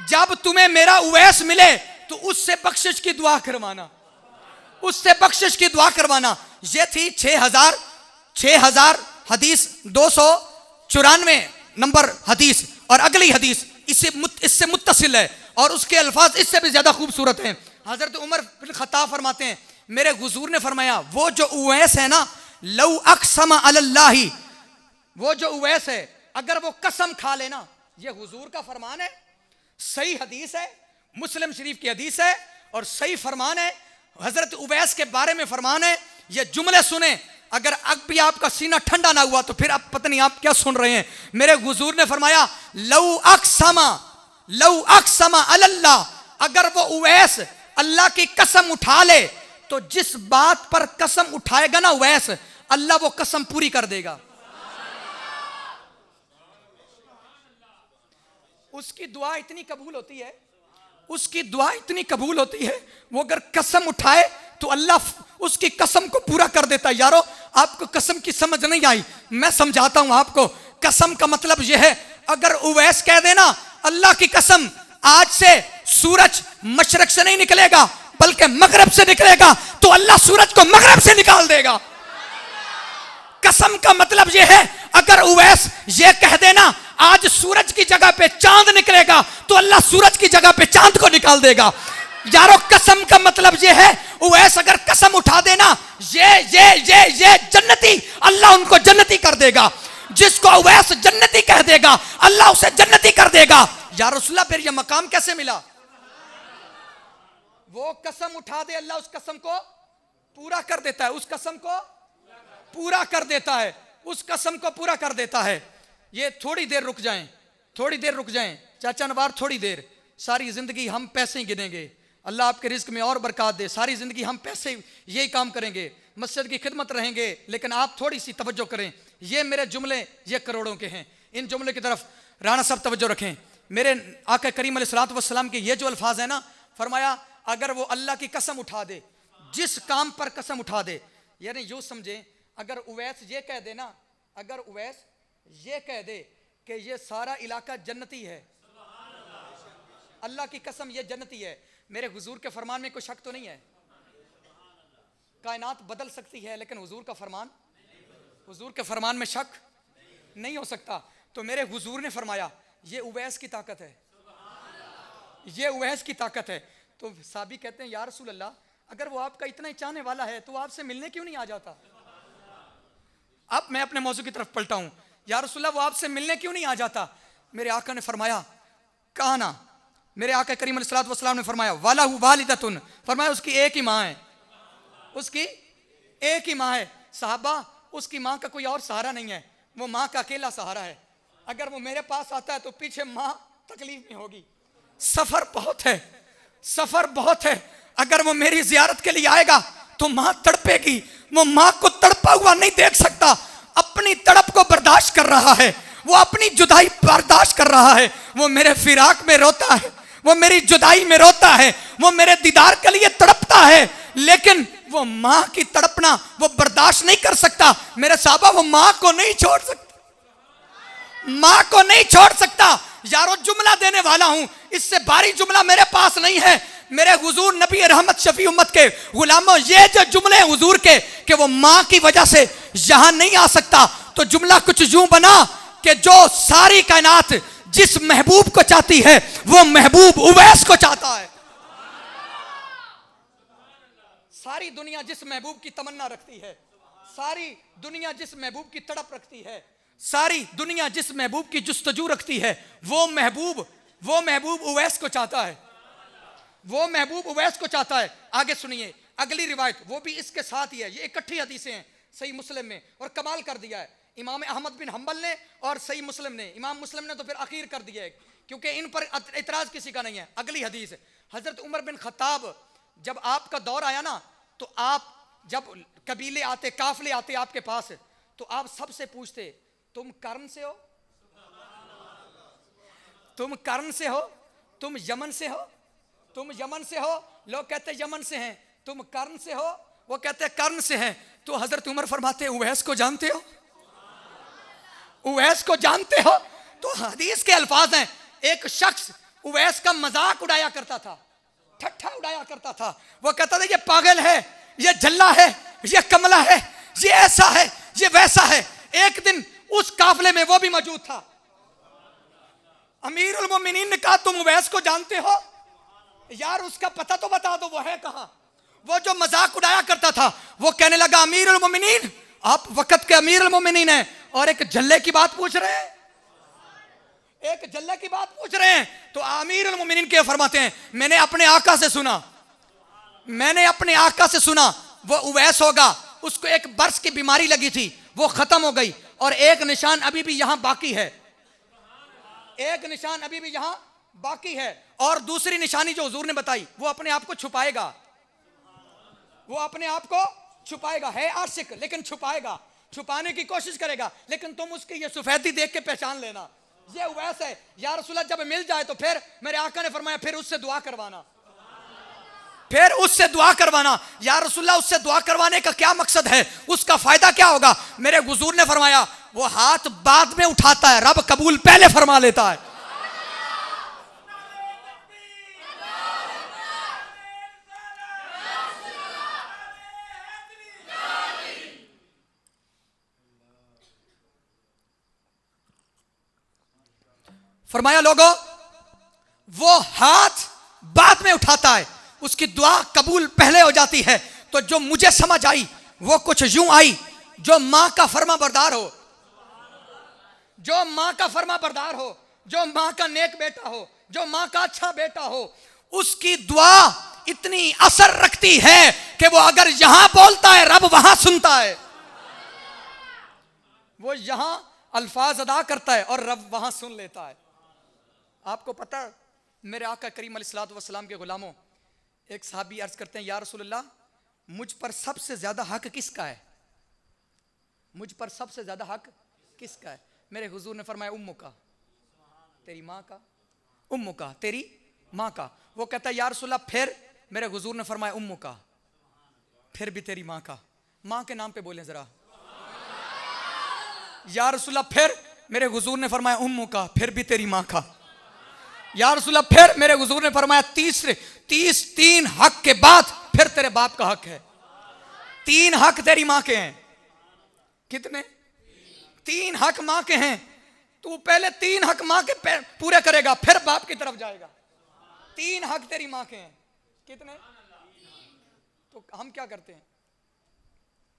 जब तुम्हें मेरा उवैस मिले तो तो उससे बख्शिश की दुआ करवाना, उससे बख्शिश की दुआ करवाना। ये थी 6000 हदीस 294 नंबर हदीस। और अगली हदीस इससे मुत्तसिल है और उसके अल्फाज इससे भी ज्यादा खूबसूरत हैं। हजरत उमर बिन खत्ताब फरमाते हैं, मेरे हुजूर ने फरमाया, वो जो उवैस है ना, लौ अक़सम अलल्लाहि, वो जो उवैस है अगर वो कसम खा लेना, ये हुजूर का फरमान है, सही हदीस है, मुस्लिम शरीफ की हदीस है और सही फरमान है। हजरत उवैस के बारे में फरमान है, ये जुमले सुने, अगर अब भी आपका सीना ठंडा ना हुआ तो फिर अब पता नहीं आप क्या सुन रहे हैं। मेरे हुजूर ने फरमाया, लौ अक़सम अलल्लाह, अगर वो उवैस अल्लाह की कसम उठा ले तो जिस बात पर कसम उठाएगा ना उवैस, अल्लाह वो कसम पूरी कर देगा। उसकी दुआ इतनी कबूल होती है, उसकी दुआ इतनी कबूल होती है, वो अगर कसम उठाए तो अल्लाह उसकी कसम को पूरा कर देता है। यारो, आपको कसम की समझ नहीं आई, मैं समझाता हूं आपको। कसम का मतलब यह है, अगर उवैस कह देना, अल्लाह की कसम आज से सूरज मशरक से नहीं निकलेगा बल्कि मगरब से निकलेगा, तो अल्लाह सूरज को मगरब से निकाल देगा। कसम का मतलब यह है, अगर उवैस ये कह देना आज सूरज की जगह पे चांद निकलेगा, तो अल्लाह सूरज की जगह पे चांद को निकाल देगा। यारो, कसम का मतलब यह है, उवैस अगर कसम उठा देना, ये जन्नती, अल्लाह उनको जन्नती कर देगा। जिसको उवैस जन्नती कह देगा, अल्लाह उसे जन्नती कर देगा। या रसूलल्लाह, फिर यह मकाम कैसे मिला? वो कसम उठा दे, अल्लाह उस कसम को पूरा कर देता है, उस कसम को पूरा कर देता है, उस कसम को पूरा कर देता है। ये थोड़ी देर रुक जाएं, थोड़ी देर रुक जाएं चाचा नवार, थोड़ी देर। सारी जिंदगी हम पैसे ही गिनेंगे, अल्लाह आपके रिस्क में और बरकत दे। सारी जिंदगी हम पैसे यही काम करेंगे, मस्जिद की खिदमत रहेंगे, लेकिन आप थोड़ी सी तवज्जो करें। ये मेरे जुमले ये करोड़ों के हैं, इन जुमले की तरफ राणा साहब तवज्जो रखें। मेरे आका करीम अलैहिस्सलातु वस्सलाम के ये जो अल्फाज है ना, फरमाया अगर वो अल्लाह की कसम उठा दे, जिस काम पर कसम उठा दे, यानी यूं समझे, अगर उवैस ये कह दे ना, अगर उवैस ये कह दे कि ये सारा इलाका जन्नती है, अल्लाह की कसम ये जन्नती है, मेरे हुजूर के फरमान में कोई शक तो नहीं है। कायनात बदल सकती है लेकिन हुजूर का फरमान, हुजूर के फरमान में शक नहीं हो सकता। तो मेरे हुजूर ने फरमाया ये उवैस की ताकत है, ये उवैस की ताकत है। तो साहबी कहते हैं, या रसूल अल्लाह, अगर वो आपका इतना ही चाहने वाला है तो आपसे मिलने क्यों नहीं आ जाता? अब मैं अपने मौजू की तरफ पलटा हूं, या रसूल अल्लाह, वो आपसे मिलने क्यों नहीं आ जाता? मेरे आका ने फरमाया, कहा ना, मेरे आका करीम अलैहिस्सलातु वस्सलाम ने फरमाया, वाला हु वालिदतुन, फरमाया उसकी एक ही माँ है, उसकी एक ही माँ है। साहबा, उसकी माँ का कोई और सहारा नहीं है, वो माँ का अकेला सहारा है। अगर वो मेरे पास आता है तो पीछे माँ तकलीफ में होगी, सफर बहुत है, सफर बहुत है। अगर वो मेरी जियारत के लिए आएगा तो माँ तड़पेगी, वो माँ को तड़पा हुआ नहीं देख सकता, अपनी तड़प को बर्दाश्त कर रहा है, वो अपनी जुदाई बर्दाश्त कर रहा है, वो मेरे फिराक में रोता है, वो मेरी जुदाई में रोता है, वो मेरे दीदार के लिए तड़पता है, लेकिन वो माँ की तड़पना वो बर्दाश्त नहीं कर सकता। मेरे साहबा, वो माँ को नहीं छोड़ सकता, माँ को नहीं छोड़ सकता। यारो, जुमला देने वाला हूं, इससे भारी जुमला मेरे पास नहीं है। मेरे हुजूर नबी रहमत शफी उम्मत के गुलामों, ये जो जुमले हुजूर के कि वो माँ की वजह से यहां नहीं आ सकता, तो जुमला कुछ यूं बना कि जो सारी कायनात जिस महबूब को चाहती है, वो महबूब उवैस को चाहता है। सारी दुनिया जिस महबूब की तमन्ना रखती है, सारी दुनिया जिस महबूब की तड़प रखती है, सारी दुनिया जिस महबूब की जुस्तजू रखती है, वो महबूब उवैस को चाहता है, वो महबूब उवैस को चाहता है। आगे सुनिए अगली रिवायत, वो भी इसके साथ ही है, ये इकट्ठी हदीसें हैं सही मुस्लिम में, और कमाल कर दिया है इमाम अहमद बिन हम्बल ने और सही मुस्लिम ने। इमाम मुस्लिम ने तो फिर आखिर कर दिया है क्योंकि इन पर इतराज किसी का नहीं है। अगली हदीस, हजरत उमर बिन खत्ताब, जब आपका दौर आया ना, तो आप जब कबीले आते, काफले आते आपके पास, तो आप सबसे पूछते, तुम कर्न से हो, तुम कर्न से हो, तुम यमन से हो, तुम यमन से हो, लोग कहते यमन से हैं, तुम कर्न से हो, वो कहते कर्न से हैं। तो हजरत उमर फरमाते, उवैस को जानते हो, उवैस को जानते हो? तो हदीस के अल्फाज हैं, एक शख्स उवैस का मजाक उड़ाया करता था, ठट्ठा उड़ाया करता था। वो कहता था ये पागल है, ये जल्ला है, ये कमला है, ये ऐसा है, ये वैसा है। एक दिन उस काफले में वो भी मौजूद था। अमीरुल मोमिनीन ने कहा तुम उवैस को जानते हो? यार उसका पता तो बता दो, वो है कहां? वो जो मजाक उड़ाया करता था वो कहने लगा अमीरुल मोमिनीन, आप वक्त के अमीरुल मोमिनीन हैं और एक जल्ले की बात पूछ रहे हैं, एक जल्ले की बात पूछ रहे हैं। तो अमीरुल मोमिनीन के फरमाते हैं मैंने अपने आका से सुना, मैंने अपने आका से सुना वो उवैस होगा, उसको एक बर्स की बीमारी लगी थी, वो खत्म हो गई और एक निशान अभी भी यहां बाकी है, एक निशान अभी भी यहां बाकी है। और दूसरी निशानी जो हुजूर ने बताई वो अपने आप को छुपाएगा, वो अपने आप को छुपाएगा। है आशिक लेकिन छुपाएगा, छुपाने की कोशिश करेगा, लेकिन तुम उसकी ये सफेदी देख के पहचान लेना ये उवैस है। या रसूलल्लाह जब मिल जाए तो फिर मेरे आका ने फरमाया फिर उससे दुआ करवाना, फिर उससे दुआ करवाना। या रसूलल्लाह उससे दुआ करवाने का क्या मकसद है, उसका फायदा क्या होगा? मेरे हुजूर ने फरमाया वो हाथ बाद में उठाता है, रब कबूल पहले फरमा लेता है। फरमाया लोगों वो हाथ बाद में उठाता है, उसकी दुआ कबूल पहले हो जाती है। तो जो मुझे समझ आई वो कुछ यूं आई, जो मां का फर्मा बरदार हो, जो मां का फर्मा बरदार हो, जो मां का नेक बेटा हो, जो मां का अच्छा बेटा हो, उसकी दुआ इतनी असर रखती है कि वो अगर यहां बोलता है रब वहां सुनता है, वो यहां अल्फाज अदा करता है और रब वहां सुन लेता है। आपको पता मेरे आका करीम अलैहिस्सलातु वस्सलाम के गुलामों, एक साहबी अर्ज करते हैं या रसूलल्लाह मुझ पर सबसे ज्यादा हक किसका है, मुझ पर सबसे ज्यादा हक किसका है? मेरे हुजूर ने फरमाया उम्मू का, तेरी माँ का, उम्मू का, तेरी माँ का। वो कहता है या रसूलल्लाह फिर? मेरे हुजूर ने फरमाया उम्मू का, फिर भी तेरी माँ का। माँ के नाम पे बोले जरा। या रसूलल्लाह फिर? मेरे हुजूर ने फरमाया उम्मू का, फिर भी तेरी माँ का। या रसूलल्लाह फिर? मेरे हुजूर ने फरमाया तीन हक के बाद फिर तेरे बाप का हक है। 3 हक तेरी माँ के हैं। कितने? 3 हक माँ के हैं। तू पहले 3 हक माँ के पूरे करेगा फिर बाप की तरफ जाएगा। 3 हक तेरी माँ के हैं। कितने? तो हम क्या करते हैं,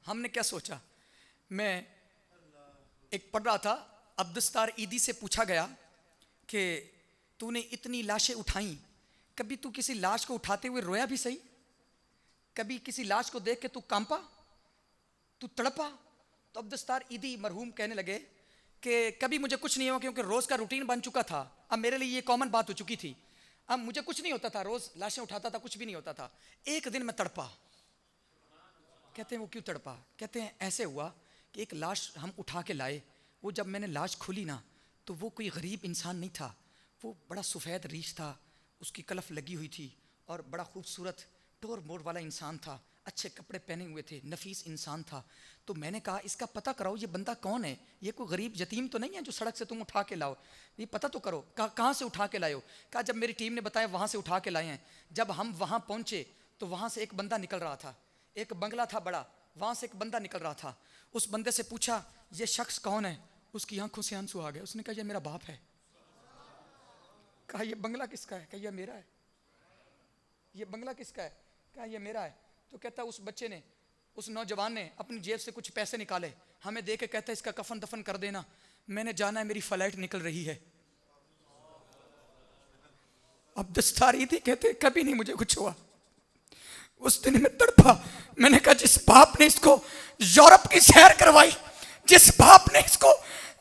हमने क्या सोचा? मैं एक पढ़ रहा था, अब्दुस्तार ईदी से पूछा गया कि तूने इतनी लाशें उठाई, कभी तू किसी लाश को उठाते हुए रोया भी सही? कभी किसी लाश को देख के तू कांपा, तू तड़पा? तो अब्दुस्तार ईदी मरहूम कहने लगे कि कभी मुझे कुछ नहीं हुआ क्योंकि रोज का रूटीन बन चुका था। अब मेरे लिए ये कॉमन बात हो चुकी थी। अब मुझे कुछ नहीं होता था, रोज लाशें उठाता था, कुछ भी नहीं होता था। एक दिन मैं तड़पा। कहते हैं वो क्यों तड़पा? कहते हैं ऐसे हुआ कि एक लाश हम उठा के लाए, वो जब मैंने लाश खोली ना तो वो कोई गरीब इंसान नहीं था, वो बड़ा सफ़ेद रीछ था, उसकी कलफ लगी हुई थी और बड़ा खूबसूरत टोर मोड़ वाला इंसान था, अच्छे कपड़े पहने हुए थे, नफीस इंसान था। तो मैंने कहा इसका पता कराओ ये बंदा कौन है, ये कोई गरीब यतीम तो नहीं है जो सड़क से तुम उठा के लाओ, ये पता तो करो। कहाँ से उठा के लाए हो? कहा जब मेरी टीम ने बताया वहाँ से उठा के लाए हैं। जब हम वहाँ पहुँचे तो वहाँ से एक बंदा निकल रहा था, एक बंगला था बड़ा, वहाँ से एक बंदा निकल रहा था। उस बंदे से पूछा ये शख्स कौन है? उसकी आंखों से आंसू आ गए। उसने कहा ये मेरा बाप है। कहा ये बंगला किसका है? कहा ये मेरा है। ये बंगला किसका है? कहा ये मेरा है। तो कहता उस बच्चे ने, उस नौजवान ने अपनी जेब से कुछ पैसे निकाले, हमें दे के कहता इसका कफन दफन कर देना, मैंने जाना है, मेरी फ्लाइट निकल रही है। अब दस्तारी थी, कहते कभी नहीं मुझे कुछ हुआ। उस दिन मैं तड़पा, मैंने कहा जिस बाप ने इसको यूरोप की सैर करवाई, जिस बाप ने इसको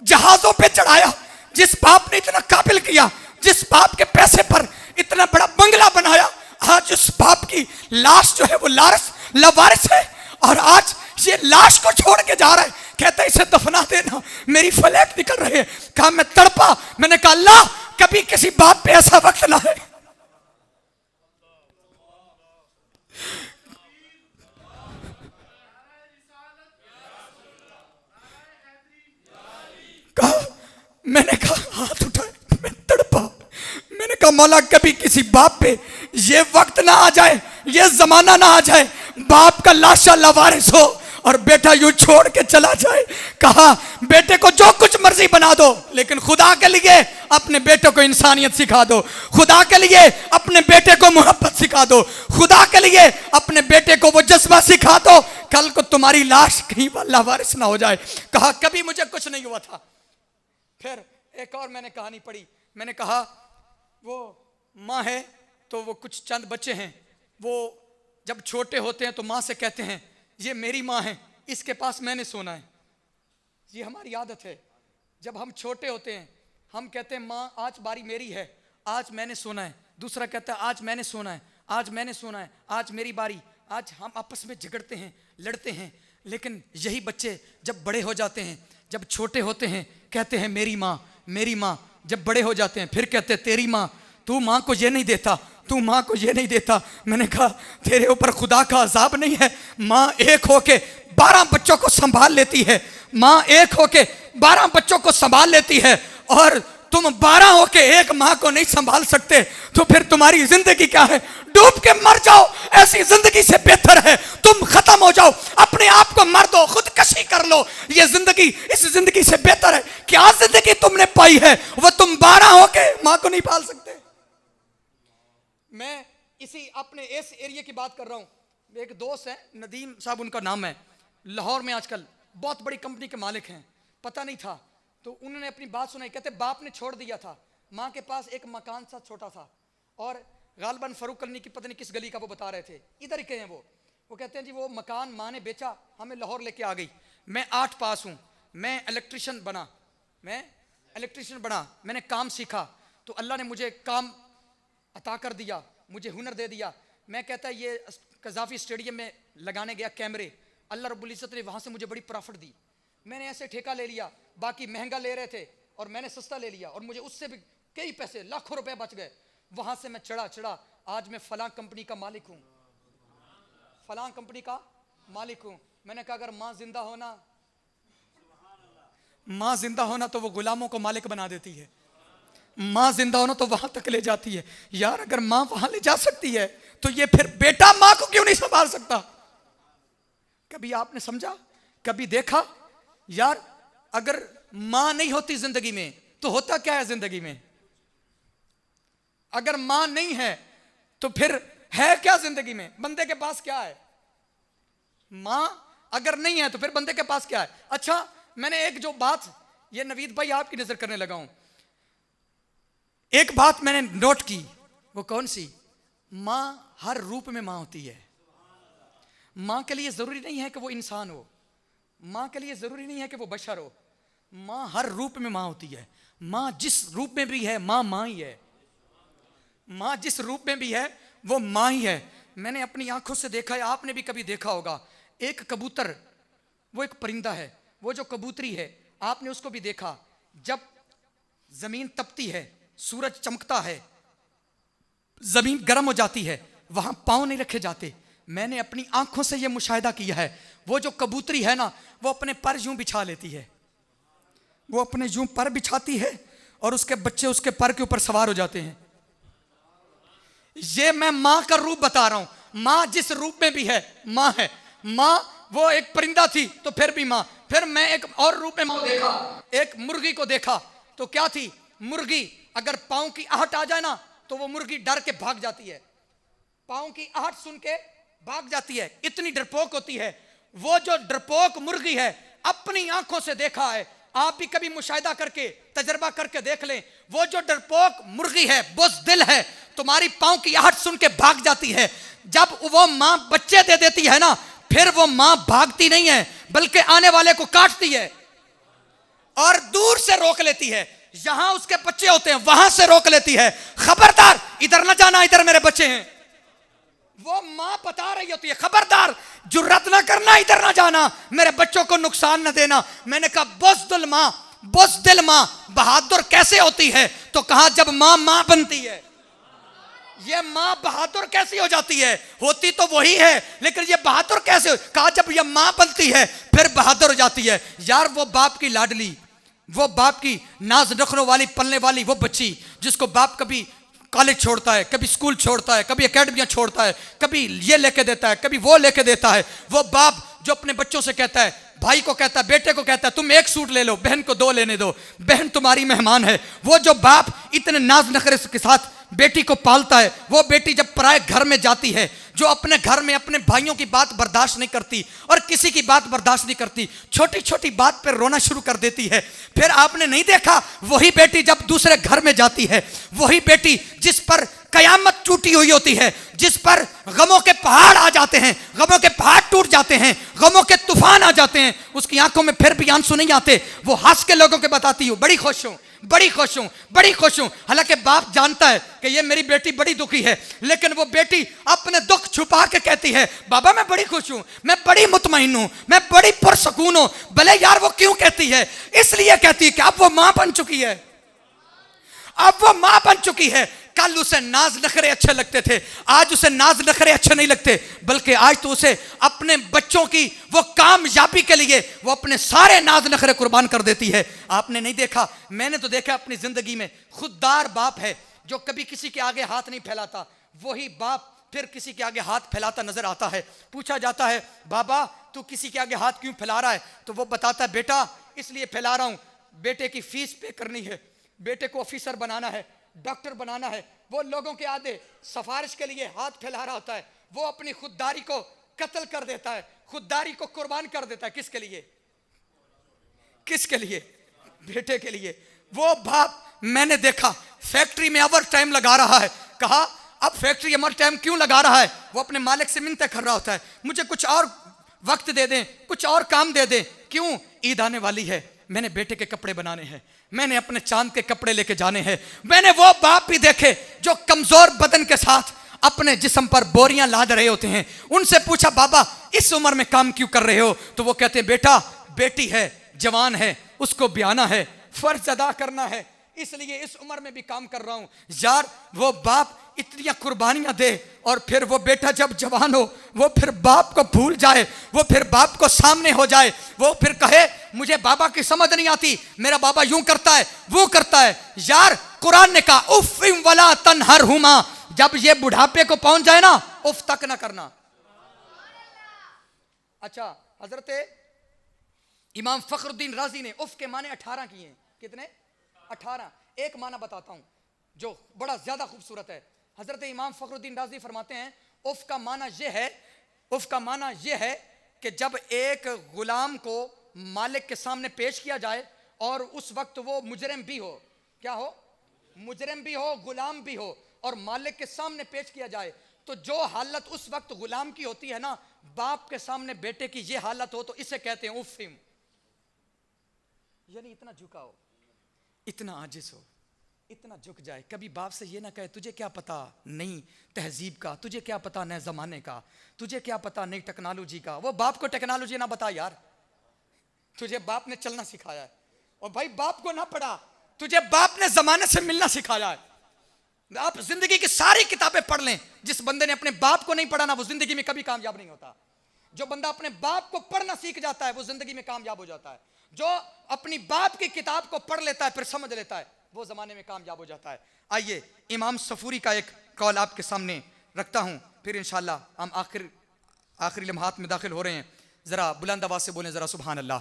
जहाजों पे चढ़ाया, जिस बाप ने इतना काबिल किया, जिस बाप के पैसे पर इतना बड़ा बंगला बनाया, आज उस बाप की लाश जो है वो लावारिस है और आज ये लाश को छोड़ के जा रहा है। कहता है इसे दफना देना, मेरी फ्लाइट निकल रही है। कहा मैं तड़पा, मैंने कहा अल्लाह कभी किसी बाप पे ऐसा वक्त ना है। मैंने कहा हाथ उठाए, मैं तड़पा, मैंने कहा मौला कभी किसी बाप पे ये वक्त ना आ जाए, ये जमाना ना आ जाए बाप का लाशा लावारिस हो और बेटा यूं छोड़ के चला जाए। कहा बेटे को जो कुछ मर्जी बना दो, लेकिन खुदा के लिए अपने बेटे को इंसानियत सिखा दो, खुदा के लिए अपने बेटे को मोहब्बत सिखा दो, खुदा के लिए अपने बेटे को वो जज्बा सिखा दो, कल को तुम्हारी लाश कहीं लावारिस ना हो जाए। कहा कभी मुझे कुछ नहीं हुआ था। फिर एक और मैंने कहानी पढ़ी, मैंने कहा वो माँ है तो वो कुछ चंद बच्चे हैं, वो जब छोटे होते हैं तो माँ से कहते हैं ये मेरी माँ है, इसके पास मैंने सोना है। ये हमारी आदत है, जब हम छोटे होते हैं हम कहते हैं माँ आज बारी मेरी है, आज मैंने सोना है। दूसरा कहता है आज मैंने सोना है, आज मैंने सोना है, आज मेरी बारी। आज हम आपस में झगड़ते हैं, लड़ते हैं, लेकिन यही बच्चे जब बड़े हो जाते हैं, जब छोटे होते हैं कहते हैं मेरी माँ मेरी माँ, जब बड़े हो जाते हैं फिर कहते हैं तेरी माँ, तू माँ को ये नहीं देता, तू माँ को ये नहीं देता। मैंने कहा तेरे ऊपर खुदा का अजाब नहीं है? माँ एक होके 12 बच्चों को संभाल लेती है, माँ एक होके 12 बच्चों को संभाल लेती है, और तुम 12 होके एक माँ को नहीं संभाल सकते, तो फिर तुम्हारी जिंदगी क्या है? डूब के मर जाओ, ऐसी जिंदगी से बेहतर है तुम खत्म हो जाओ, अपने आप को मर दो, खुदकशी कर लो। ये जिंदगी इस जिंदगी से बेहतर है। क्या जिंदगी तुमने पाई है, वो तुम 12 होके माँ को नहीं पाल सकते। मैं इसी अपने इस एरिया की बात कर रहा हूं। एक दोस्त है नदीम साहब उनका नाम है, लाहौर में आजकल बहुत बड़ी कंपनी के मालिक हैं, पता नहीं था, तो उन्होंने अपनी बात सुनाई। कहते बाप ने छोड़ दिया था, माँ के पास एक मकान सा छोटा था, और गालबन फरूक कॉलोनी की पता नहीं किस गली का वो बता रहे थे, इधर के हैं वो कहते हैं जी वो मकान माँ ने बेचा, हमें लाहौर लेके आ गई। मैं 8 पास हूँ, मैं इलेक्ट्रिशियन बना, मैंने काम सीखा, तो अल्लाह ने मुझे काम अता कर दिया, मुझे हुनर दे दिया। मैं कहता है ये कज़ाफ़ी स्टेडियम में लगाने गया कैमरे, अल्लाह रब्बुल इज़्ज़त ने वहाँ से मुझे बड़ी प्रॉफिट दी। मैंने ऐसे ठेका ले लिया, बाकी महंगा ले रहे थे और मैंने सस्ता ले लिया, और मुझे उससे भी कई पैसे लाखों रुपए बच गए। वहाँ से मैं चढ़ा आज मैं फलां कंपनी का मालिक हूँ, फलां कंपनी का मालिक हूँ। मैंने कहा अगर माँ जिंदा होना तो वो गुलामों को मालिक बना देती है, माँ जिंदा होना तो वहां तक ले जाती है। यार अगर माँ वहां ले जा सकती है तो ये फिर बेटा माँ को क्यों नहीं संभाल सकता? कभी आपने समझा, कभी देखा? यार अगर माँ नहीं होती जिंदगी में तो होता क्या है जिंदगी में? अगर माँ नहीं है तो फिर है क्या जिंदगी में? बंदे के पास क्या है? माँ अगर नहीं है तो फिर बंदे के पास क्या है? अच्छा, मैंने एक जो बात, ये नवीद भाई आपकी नजर करने लगा हूं, एक बात मैंने नोट की, वो कौन सी? माँ हर रूप में माँ होती है। माँ के लिए जरूरी नहीं है कि वो इंसान हो, माँ के लिए जरूरी नहीं है कि वो बशर हो, माँ हर रूप में माँ होती है। माँ जिस रूप में भी है माँ ही है, माँ जिस रूप में भी है वो माँ ही है। मैंने अपनी आंखों से देखा है, आपने भी कभी देखा होगा, एक कबूतर, वो एक परिंदा है, वो जो कबूतरी है आपने उसको भी देखा, जब जमीन तपती है, सूरज चमकता है, जमीन गर्म हो जाती है, वहां पांव नहीं रखे जाते। मैंने अपनी आंखों से यह मुशाहिदा किया है, वो जो कबूतरी है ना, वो अपने पर यूं बिछा लेती है, वो अपने यूं पर बिछाती है और उसके बच्चे उसके पर के ऊपर सवार हो जाते हैं। ये मैं माँ का रूप बता रहा हूं। माँ जिस रूप में भी है माँ है। माँ वो एक परिंदा थी तो फिर भी माँ। फिर मैं एक और रूप में माँ को देखा, एक मुर्गी को देखा, तो क्या थी? मुर्गी अगर पांव की आहट आ जाए ना तो वो मुर्गी डर के भाग जाती है, पांव की आहट सुन के भाग जाती है, इतनी डरपोक होती है। वो जो डरपोक मुर्गी है, अपनी आंखों से देखा है, आप भी कभी मुशाहिदा करके तजर्बा करके देख लें, वो जो डरपोक मुर्गी है, बुज़दिल है, तुम्हारी पांव की आहट सुन के भाग जाती है। जब वो मां बच्चे दे देती है ना, फिर वो मां भागती नहीं है बल्कि आने वाले को काटती है और दूर से रोक लेती है। जहां उसके बच्चे होते हैं वहां से रोक लेती है, खबरदार इधर ना जाना, इधर मेरे बच्चे हैं। वो मां बता रही होती है, खबरदार जुर्रत ना करना, इधर ना जाना, मेरे बच्चों को नुकसान ना देना। मैंने कहा बुज़दिल मां बहादुर कैसे होती है? तो कहा जब मां बनती है। ये मां बहादुर कैसी हो जाती है? होती तो वही है, लेकिन ये बहादुर कैसे? कहा जब ये मां बनती है फिर बहादुर हो जाती है। यार वो बाप की लाडली, वो बाप की नाज नखरों वाली, पलने वाली वो बच्ची जिसको बाप कभी कॉलेज छोड़ता है, कभी स्कूल छोड़ता है, कभी एकेडमियां छोड़ता है, कभी ये लेके देता है, कभी वो लेके देता है। वो बाप जो अपने बच्चों से कहता है, भाई को कहता है, बेटे को कहता है, तुम एक सूट ले लो, बहन को 2 लेने दो, बहन तुम्हारी मेहमान है। वो जो बाप इतने नाज नखरे के साथ बेटी को पालता है, वो बेटी जब पराए घर में जाती है, जो अपने घर में अपने भाइयों की बात बर्दाश्त नहीं करती और किसी की बात बर्दाश्त नहीं करती, छोटी छोटी बात पर रोना शुरू कर देती है। फिर आपने नहीं देखा, वही बेटी जब दूसरे घर में जाती है, वही बेटी जिस पर कयामत टूटी हुई होती है, जिस पर गमों के पहाड़ आ जाते हैं, गमों के पहाड़ टूट जाते हैं, गमों के तूफान आ जाते हैं, उसकी आंखों में फिर भी आंसू नहीं आते। वो हंस के लोगों के बताती हूँ, बड़ी खुश हूं, बड़ी खुश हूं, बड़ी खुश हूं। हालांकि बाप जानता है कि ये मेरी बेटी बड़ी दुखी है, लेकिन वो बेटी अपने दुख छुपा के कहती है, बाबा मैं बड़ी खुश हूं, मैं बड़ी मुतमईन हूं, मैं बड़ी पुरसकून हूं। भले यार वो क्यों कहती है? इसलिए कहती है कि अब वो मां बन चुकी है, अब वो मां बन चुकी है। कल उसे नाज नखरे अच्छे लगते थे, आज उसे नाज नखरे अच्छे नहीं लगते, बल्कि आज तो उसे अपने बच्चों की वो कामयाबी के लिए वो अपने सारे नाज नखरे कुर्बान कर देती है। आपने नहीं देखा, मैंने तो देखा अपनी जिंदगी में, खुददार बाप है जो कभी किसी के आगे हाथ नहीं फैलाता, वही बाप फिर किसी के आगे हाथ फैलाता नजर आता है। पूछा जाता है, बाबा तू किसी के आगे हाथ क्यों फैला रहा है? तो वो बताता है, बेटा इसलिए फैला रहा हूं, बेटे की फीस पे करनी है, बेटे को ऑफिसर बनाना है, डॉक्टर बनाना है। वो लोगों के आगे सिफारिश के लिए हाथ फैला रहा होता है, वो अपनी खुददारी को कत्ल कर देता है, खुददारी को कुर्बान कर देता है। किसके लिए? किसके लिए? बेटे के लिए। वो बाप मैंने देखा फैक्ट्री में ओवर टाइम लगा रहा है, कहा अब फैक्ट्री ओवर टाइम क्यों लगा रहा है? वो अपने मालिक से मिन्नतें कर रहा होता है, मुझे कुछ और वक्त दे दें, कुछ और काम दे दें। क्यों? ईद आने वाली है, मैंने बेटे के कपड़े बनाने हैं, मैंने अपने चांद के कपड़े लेके जाने हैं। मैंने वो बाप भी देखे जो कमजोर बदन के साथ अपने जिस्म पर बोरियां लाद रहे होते हैं। उनसे पूछा, बाबा इस उम्र में काम क्यों कर रहे हो? तो वो कहते हैं, बेटा बेटी है, जवान है, उसको ब्याना है, फर्ज अदा करना है, इसलिए इस उम्र में भी काम कर रहा हूं। यार वो बाप इतनी कुर्बानियां दे और फिर वो बेटा जब जवान हो, वो फिर बाप को भूल जाए, वो फिर बाप को सामने हो जाए, वो फिर कहे मुझे बाबा की समझ नहीं आती, मेरा बाबा यूं करता है, वो करता है। यार कुरान ने कहा, उफ़ वला तनहरहुमा, जब ये बुढ़ापे को पहुंच जाए ना, उफ तक ना करना। अच्छा, हजरत इमाम फखरुद्दीन राजी ने उफ के माने 18 किए। कितने? 18। एक माना बताता हूं जो बड़ा ज्यादा खूबसूरत है। हजरत इमाम फखरुद्दीन राजी फरमाते हैं, उफ का माना यह है, उफ का माना यह है कि जब एक गुलाम को मालिक के सामने पेश किया जाए और उस वक्त वो मुजरिम भी हो, क्या हो? मुजरिम भी हो, गुलाम भी हो, और मालिक के सामने पेश किया जाए, तो जो हालत उस वक्त गुलाम की होती है ना, बाप के सामने बेटे की ये हालत हो, तो इसे कहते हैं उफ़िम। यानी इतना झुका हो, इतना आजिज हो, इतना झुक जाए। कभी बाप से ये ना कहे, तुझे क्या पता नई तहजीब का, तुझे क्या पता नए जमाने का, तुझे क्या पता नई टेक्नोलॉजी का। वो बाप को टेक्नोलॉजी ना बता यार, तुझे बाप ने चलना सिखाया है। और भाई बाप को ना पढ़ा, तुझे बाप ने जमाने से मिलना सिखाया है। आप जिंदगी की सारी किताबें पढ़ लें, जिस बंदे ने अपने बाप को नहीं पढ़ा ना, वो जिंदगी में कभी कामयाब नहीं होता। जो बंदा अपने बाप को पढ़ना सीख जाता है, वो जिंदगी में कामयाब हो जाता है। जो अपनी बाप की किताब को पढ़ लेता है, फिर समझ लेता है, वो जमाने में कामयाब हो जाता है। आइए इमाम सफूरी का एक कौल आपके सामने रखता हूं, फिर इंशाल्लाह हम आखिरी लम्हात में दाखिल हो रहे हैं। जरा बुलंद आवाज से बोलें, जरा सुभान अल्लाह।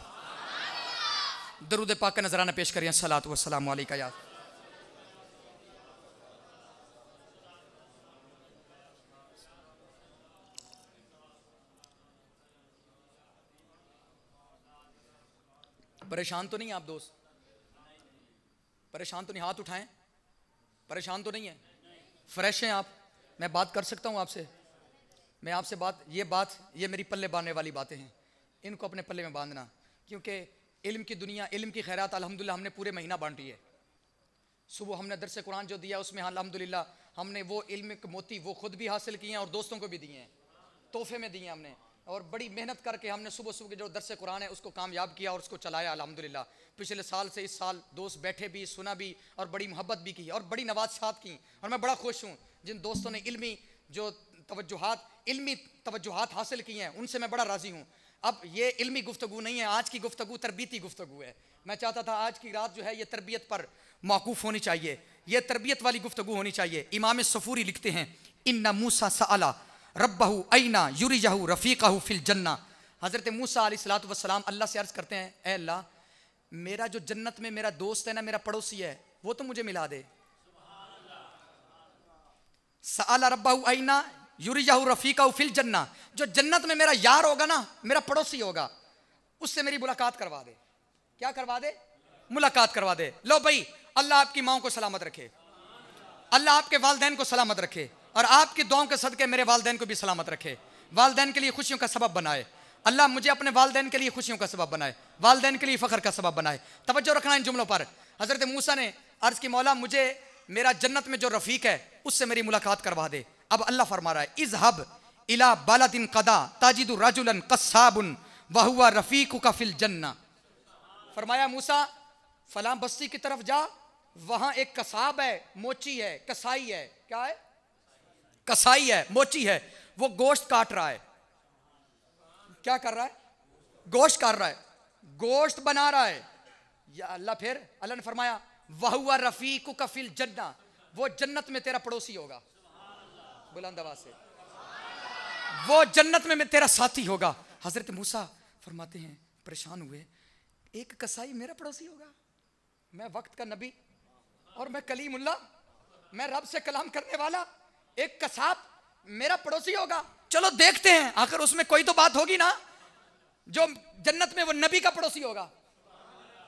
दरूद पाक का नजराना पेश करें, सलात व सलाम अलैका या। परेशान तो नहीं आप दोस्त? परेशान तो नहीं? हाथ उठाएं। परेशान तो नहीं है? फ्रेश हैं आप? मैं बात कर सकता हूं आपसे? मैं आपसे ये मेरी पल्ले बांधने वाली बातें हैं, इनको अपने पल्ले में बांधना, क्योंकि इल्म की दुनिया, इल्म की खैरात अल्हम्दुलिल्लाह हमने पूरे महीना बांटी है। सुबह हमने दरस कुरान जो दिया, उसमें अल्हम्दुलिल्लाह हमने वो इल्म के मोती वो खुद भी हासिल किए हैं और दोस्तों को भी दिए हैं, तोहफे में दिए हमने। और बड़ी मेहनत करके हमने सुबह सुबह जो दरस कुरान है उसको कामयाब किया और उसको चलाया अल्हम्दुलिल्लाह। पिछले साल से इस साल दोस्त बैठे भी, सुना भी और बड़ी मोहब्बत भी की और बड़ी नवाज़ात की। और मैं बड़ा खुश हूँ जिन दोस्तों ने इल्मी तवज्जुहात हासिल की हैं, उनसे मैं बड़ा राज़ी हूँ। अब ये इल्मी गुफ्तगू नहीं है, आज की गुफ्तगू तरबीती गुफ्तगू है। मैं चाहता था आज की रात जो है ये तरबियत पर मौकूफ होनी चाहिए, ये तरबियत वाली गुफ्तगू होनी चाहिए। इमाम सफूरी लिखते हैं, इन्ना मूसा सअला रब्बहू ऐना युरिजहू रफीकहू फिल जन्ना। हज़रत मूसा अलैहिस्सलातु वस्सलाम अल्लाह से अर्ज़ करते हैं, ए अल्लाह, मेरा जो जन्नत में मेरा दोस्त है ना, मेरा पड़ोसी है, वो तो मुझे मिला दे। सअला रब्बहू ऐना युरिजहू रफीकहू फिल जन्ना, जो जन्नत में मेरा यार होगा ना, मेरा पड़ोसी होगा, उससे मेरी मुलाकात करवा दे। क्या करवा दे? मुलाकात करवा दे। लो भाई, अल्लाह आपकी माओ को सलामत रखे, अल्लाह आपके वालदैन को सलामत रखे, और आपकी दुआओं के सदके मेरे वालदैन को भी सलामत रखे, वालदैन के लिए खुशियों का सबब बनाए। अल्लाह मुझे अपने वालदैन के लिए खुशियों का सबब बनाए, वालदैन के लिए फ़ख्र का सबब बनाए। तवज्जो रखना इन जुमलों पर। हज़रत मूसा ने अर्ज़ की, मौला मुझे मेरा जन्नत में जो रफ़ीक है उससे मेरी मुलाकात करवा दे। अब अल्लाह फरमा रहा है, इज़हब इला बालदिन क़दा ताजिदु रजुलन क़स्साबुन व हुवा रफ़ीकुका फिल जन्ना। फरमाया मूसा फलां बस्ती की तरफ जा, वहां एक कसाब है, मोची है, कसाई है। क्या है? कसाई है, मोची है, वो गोश्त काट रहा है। क्या कर रहा है? गोश्त काट रहा है, गोश्त बना रहा है। या अल्लाह, फिर अल्लाह ने फरमाया वहुवा रफीकुका फिल जन्ना, वो जन्नत में तेरा पड़ोसी होगा। बुलंद आवाज से, वो जन्नत में तेरा साथी होगा। हजरत मूसा फरमाते हैं, परेशान हुए, एक कसाई मेरा पड़ोसी होगा? मैं वक्त का नबी और मैं कलीमुल्लाह, मैं रब से कलाम करने वाला, एक कसाब मेरा पड़ोसी होगा? चलो देखते हैं, आखिर उसमें कोई तो बात होगी ना, जो जन्नत में वो नबी का पड़ोसी होगा।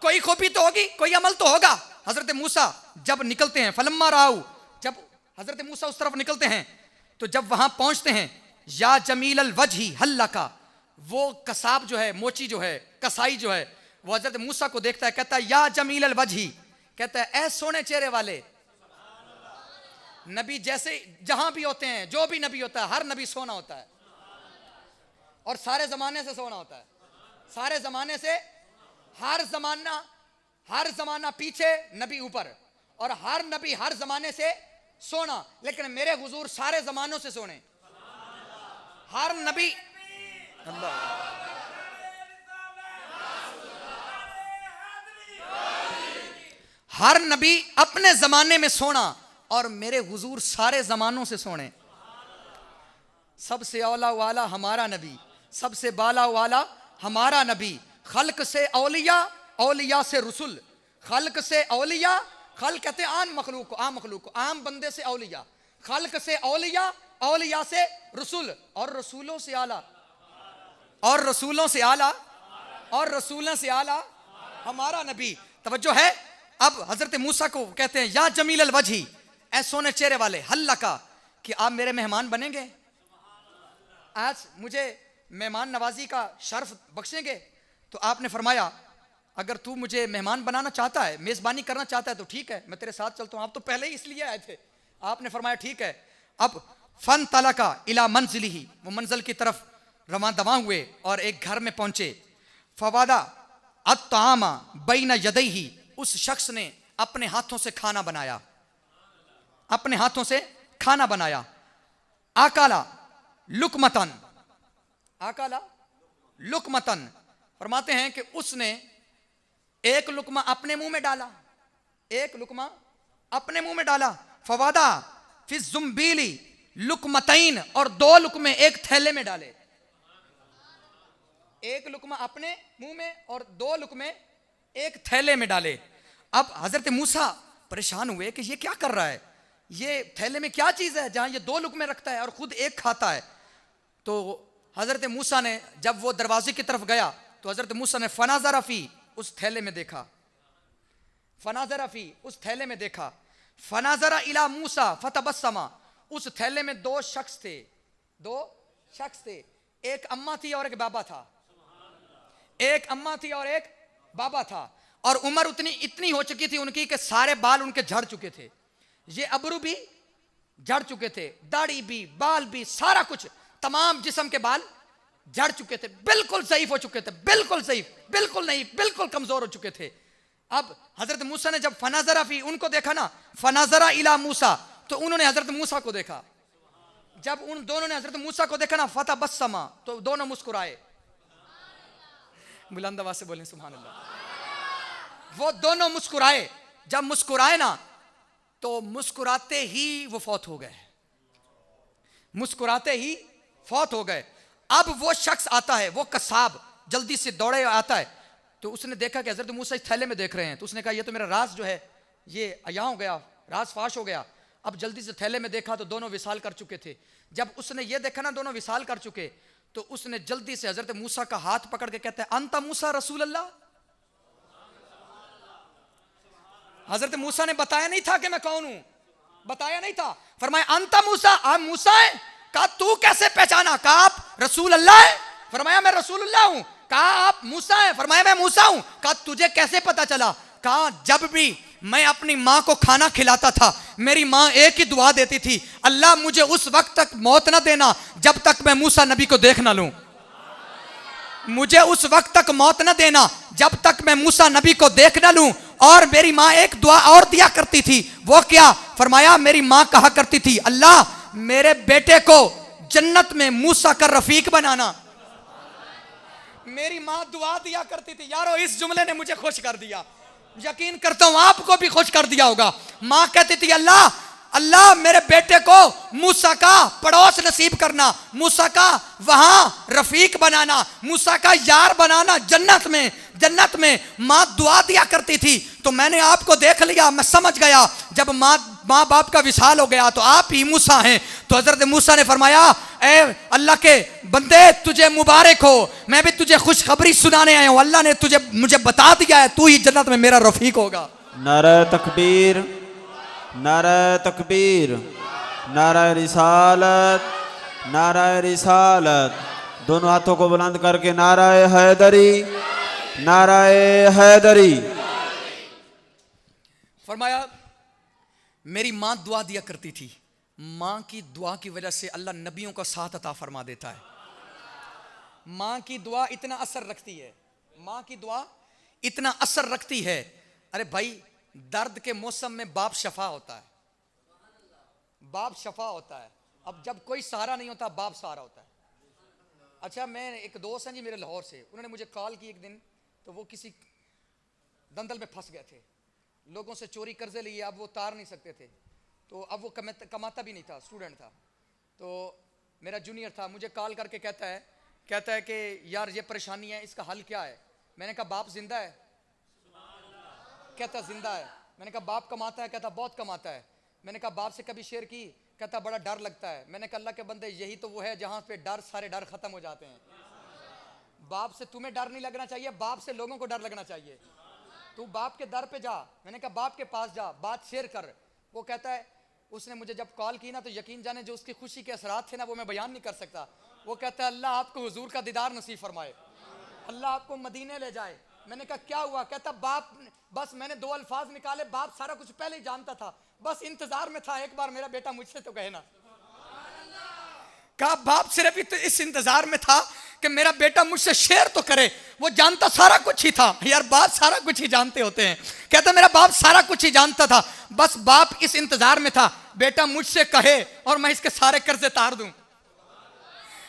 कोई खूबी तो होगी, कोई अमल तो होगा। हजरत मूसा जब निकलते हैं, फलम्मा राऊ, जब हजरत मूसा उस तरफ निकलते हैं, तो जब वहां पहुंचते हैं, या जमील अल वजही हल्ला का, वो कसाब जो है, मोची जो है, कसाई जो है, वो हजरत मूसा को देखता है, कहता है या जमील अल वजही, कहता है ऐ सोने चेहरे वाले। नबी जैसे जहां भी होते हैं, जो भी नबी होता है, हर नबी सोना होता है, और सारे जमाने से सोना होता है, सारे जमाने से। हर जमाना पीछे, नबी ऊपर, और हर नबी हर जमाने से सोना। लेकिन मेरे हुजूर सारे जमानों से सोने। हर नबी, हर नबी अपने जमाने में सोना, और मेरे हुजूर सारे जमानों से सोने। सबसे औला वाला हमारा नबी, सबसे बाला वाला हमारा नबी। खल्क से औलिया, औलिया से रसूल, खल्क से औलिया, खल्क कहते हैं आम मखलूक को, आम मखलूक को, आम बंदे से औलिया, खल्क से औलिया, औलिया से रसूल, और रसूलों से आला, और रसूलों से आला, और रसूलों से आला हमारा नबी। तवज्जो है। अब हजरत मूसा को कहते हैं या जमील अल वजही, ऐ सोने चेहरे वाले, हल्ला का, कि आप मेरे मेहमान बनेंगे, आज मुझे मेहमान नवाजी का शर्फ बख्शेंगे? तो आपने फरमाया अगर तू मुझे मेहमान बनाना चाहता है, मेज़बानी करना चाहता है, तो ठीक है, मैं तेरे साथ चलता हूं। आप तो पहले ही इसलिए आए थे। आपने फरमाया ठीक है। अब फन तलका इला मंजिलिही, वो मंजिल की तरफ रवां दवां हुए और एक घर में पहुंचे। फवादा अत्तामा बैना यदैही, उस शख्स ने अपने हाथों से खाना बनाया, अपने हाथों से खाना बनाया। आकाला लुकमतन, आकाला लुकमतन, फरमाते हैं कि उसने एक लुकमा अपने मुंह में डाला, एक लुकमा अपने मुंह में डाला। फवादा फिर जुम्बीली लुकमतैन, और दो लुकमे एक थैले में डाले, एक लुकमा अपने मुंह में और दो लुकमे एक थैले में डाले। अब हजरत मूसा परेशान हुए कि ये क्या कर रहा है, ये थैले में क्या चीज है जहां ये दो लुकमे रखता है और खुद एक खाता है। तो हजरत मूसा ने जब वो दरवाजे की तरफ गया, तो हजरत मूसा ने फनाज़रा फी, उस थैले में देखा, फनाज़रा फी, उस थैले में देखा। फनाज़रा इला मूसा फतबस्समा, उस थैले में दो शख्स थे, दो शख्स थे, एक अम्मा थी और एक बाबा था, एक अम्मा थी और एक बाबा था। और उम्र इतनी हो चुकी थी उनकी कि सारे बाल उनके झड़ चुके थे, ये अबरू भी झड़ चुके थे, दाढ़ी भी, बाल भी, सारा कुछ, तमाम जिस्म के बाल झड़ चुके थे, बिल्कुल ज़ईफ हो चुके थे, बिल्कुल ज़ईफ, बिल्कुल नहीं, बिल्कुल कमजोर हो चुके थे। अब हजरत मूसा ने जब फनाज़रा फी, उनको देखा ना, फनाज़रा इला मूसा, तो उन्होंने हजरत मूसा को देखा। जब उन दोनों ने हजरत मूसा को देखा ना, फतबस्समा, तो दोनों मुस्कुराए। बुलंद आवाज से बोलें सुभान अल्लाह। वो दोनों मुस्कुराए, जब मुस्कुराए ना तो मुस्कुराते ही वो फौत हो गए, मुस्कुराते ही फौत हो गए। अब वो शख्स आता है, वो कसाब जल्दी से दौड़े आता है, तो उसने देखा कि हजरत मूसा इस थैले में देख रहे हैं, तो उसने कहा ये तो मेरा राज जो है ये अया हो गया, राज फाश हो गया। अब जल्दी से थैले में देखा तो दोनों विसाल कर चुके थे। जब उसने ये देखा ना दोनों विसाल कर चुके, तो उसने जल्दी से हजरत मूसा का हाथ पकड़ के कहता है अंता मूसा रसूल अल्लाह। हजरत मूसा ने बताया नहीं था कि मैं कौन हूं, बताया नहीं था। फरमाया अंता मूसा, आप मूसा है। कहा तू कैसे पहचाना? कहा आप रसूल अल्लाह है। फरमाया मैं रसूल अल्लाह हूं। कहा आप मूसा है। फरमाया मैं मूसा हूं। कहा तुझे कैसे पता चला? कहा जब भी मैं अपनी मां को खाना खिलाता था, मेरी मां एक ही दुआ देती थी, अल्लाह मुझे उस वक्त तक मौत ना देना जब तक मैं मूसा नबी को देख ना लूं। मुझे उस वक्त तक मौत ना देना जब तक मैं मूसा नबी को देख ना लूं। और मेरी मां एक दुआ और दिया करती थी, वो क्या? फरमाया मेरी मां कहा करती थी अल्लाह मेरे बेटे को जन्नत में मूसा का रफीक बनाना। मेरी मां दुआ दिया करती थी। यारो इस जुमले ने मुझे खुश कर दिया, यकीन करता हूं आपको भी खुश कर दिया होगा। मां कहती थी अल्लाह अल्लाह मेरे बेटे को मूसा का पड़ोस नसीब करना, मूसा का वहां रफीक बनाना, मूसा का यार बनाना जन्नत में। जन्नत में मां दुआ दिया करती थी। तो मैंने आपको देख लिया, मैं समझ गया जब मां बाप का विशाल हो गया तो आप ही मूसा हैं। तो हजरत मूसा ने फरमाया ए अल्लाह के बंदे तुझे मुबारक हो, मैं भी तुझे खुशखबरी सुनाने आया हूं। अल्लाह ने तुझे मुझे बता दिया है तू ही जन्नत में मेरा रफीक होगा। नारा तकबीर, नारा तकबीर, नारा रिसालत, नारा रिसालत। दोनों हाथों को बुलंद करके नारा हैदरी, नारा हैदरी। फरमाया मेरी मां दुआ दिया करती थी, मां की दुआ की वजह से अल्लाह नबियों का साथ अता फरमा देता है। मां की दुआ इतना असर रखती है, मां की दुआ इतना असर रखती है। अरे भाई दर्द के मौसम में बाप शफा होता है, बाप शफा होता है। अब जब कोई सहारा नहीं होता बाप सहारा होता है। अच्छा मैं एक दोस्त हैं जी मेरे लाहौर से, उन्होंने मुझे कॉल की एक दिन, तो वो किसी दंदल में फंस गए थे, लोगों से चोरी कर्जे लिए, अब वो उतार नहीं सकते थे। तो अब वो कमाता भी नहीं था, स्टूडेंट था। तो मेरा जूनियर था, मुझे कॉल करके कहता है कि यार ये परेशानी है, इसका हल क्या है? मैंने कहा बाप जिंदा है। कहता जिंदा है। मैंने कहा बाप कमाता है? कहता बहुत कमाता है। मैंने कहा बाप से कभी शेयर की? कहता बड़ा डर लगता है। मैंने कहा अल्लाह के बंदे यही तो वो है जहां पे डर सारे डर खत्म हो जाते हैं। बाप से तुम्हें डर नहीं लगना चाहिए, बाप से लोगों को डर लगना चाहिए। तू बाप के दर पे जा। मैंने कहा बाप के पास जा, बात शेयर कर। वो कहता है उसने मुझे जब कॉल की ना तो यकीन जाने जो उसकी खुशी के असरात थे ना वो मैं बयान नहीं कर सकता। वो कहता है अल्लाह आपको हुजूर का दीदार नसीब फरमाए, अल्लाह आपको मदीने ले जाए। मैंने कहा क्या हुआ? कहता बाप बस मैंने दो अल्फाज निकाले, बाप सारा कुछ पहले ही जानता था, बस इंतजार में था एक बार मेरा बेटा मुझसे तो कहे ना। कहा बाप सिर्फ इस इंतजार में था कि मेरा बेटा मुझसे शेयर तो करे, वो जानता सारा कुछ ही था। यार बाप सारा कुछ ही जानते होते हैं। कहता मेरा बाप सारा कुछ ही जानता था, बस बाप इस इंतजार में था बेटा मुझसे कहे और मैं इसके सारे कर्जे तार दूं,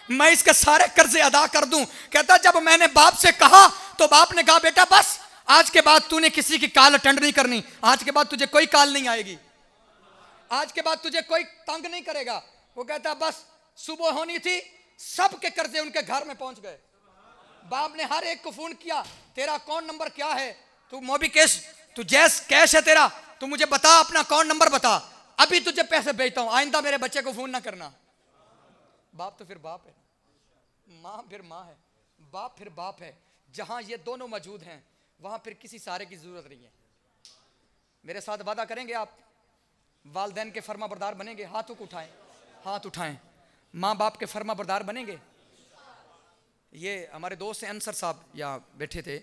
मैं इसके सारे कर्जे अदा कर दूं। कहता जब मैंने बाप से कहा तो बाप ने कहा बेटा बस आज के बाद तूने किसी की कॉल अटेंड नहीं करनी, आज के बाद तुझे कोई कॉल नहीं आएगी, आज के बाद तुझे कोई तंग नहीं करेगा। वो कहता बस सुबह होनी थी, सबके कर्जे उनके घर में पहुंच गए। बाप ने हर एक को फोन किया, तेरा अकाउंट नंबर क्या है, तू मोबी कैश, तू जैस कैश है तेरा, तू मुझे बता अपना अकाउंट नंबर बता, अभी तुझे पैसे भेजता हूं, आइंदा मेरे बच्चे को फोन ना करना। बाप तो फिर बाप है, मां फिर मां है, बाप फिर बाप है। जहां ये दोनों मौजूद हैं वहां फिर किसी सहारे की जरूरत नहीं है। मेरे साथ वादा करेंगे आप वालदैन के फर्मा बरदार बनेंगे? हाथों को उठाएं, हाथ उठाएं। माँ बाप के फर्मा बरदार बनेंगे? ये हमारे दोस्त हैं अंसर साहब यहाँ बैठे थे,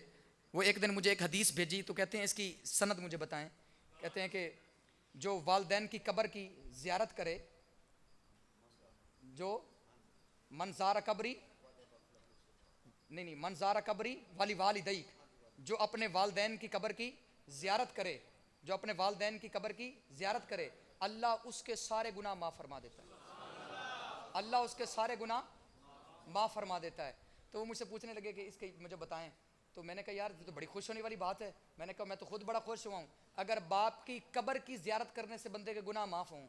वो एक दिन मुझे एक हदीस भेजी, तो कहते हैं इसकी सनद मुझे बताएं। कहते हैं कि जो वालदैन की कब्र की जियारत करे, जो मंजारा कब्री नहीं मंजारा कब्री वाली वालिदैक, जो अपने वालदैन की कब्र की जियारत करे, जो अपने वालदैन की कब्र की जियारत करे, अल्लाह उसके सारे गुनाह माफ़ फरमा देता है, अल्लाह उसके सारे गुनाह माफ़ फरमा देता है। तो वो मुझसे पूछने लगे कि इसके मुझे बताएं। तो मैंने कहा यार ये तो बड़ी खुश होने वाली बात है। मैंने कहा मैं तो खुद बड़ा खुश हुआ हूं अगर बाप की कब्र की जियारत करने से बंदे के गुनाह माफ हों।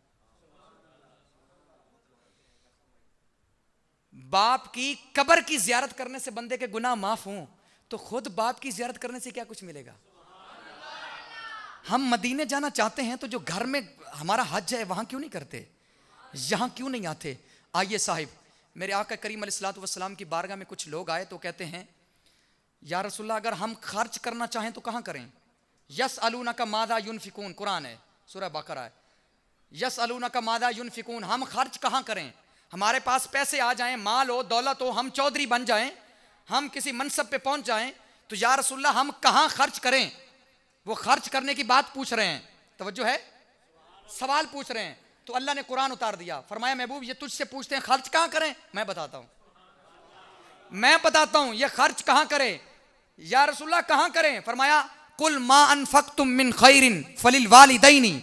बाप की कब्र की जियारत करने से बंदे के गुनाह माफ हों तो खुद बाप की जियारत करने से क्या कुछ मिलेगा। हम मदीने जाना चाहते हैं तो जो घर में हमारा हज है वहां क्यों नहीं करते, यहां क्यों नहीं आते। आइए साहिब, मेरे आका करीम अलैहिस्सलातु वस्सलाम की बारगाह में कुछ लोग आए तो कहते हैं या रसूलल्लाह अगर हम खर्च करना चाहें तो कहां करें। यस अलूना का मादा युनफिकून, कुरान है सूरह बकरा है। यस अलूना का मादा युनफिकून, हम खर्च कहां करें। हमारे पास पैसे आ जाएं, माल हो दौलत हो, हम चौधरी बन जाएं, हम किसी मनसब पे पहुंच जाएं तो या रसूलल्लाह हम कहां खर्च करें। वो खर्च करने की बात पूछ रहे हैं, तवज्जो है, सवाल पूछ रहे हैं। तो अल्लाह ने कुरान उतार दिया, फरमाया महबूब ये तुझसे पूछते हैं खर्च कहां करें, मैं बताता हूं ये खर्च कहां करें। या रसूलल्लाह कहां करें। फरमाया कुल मा अनफक्तुम मिन खैरिन फलिल वालिदैनी।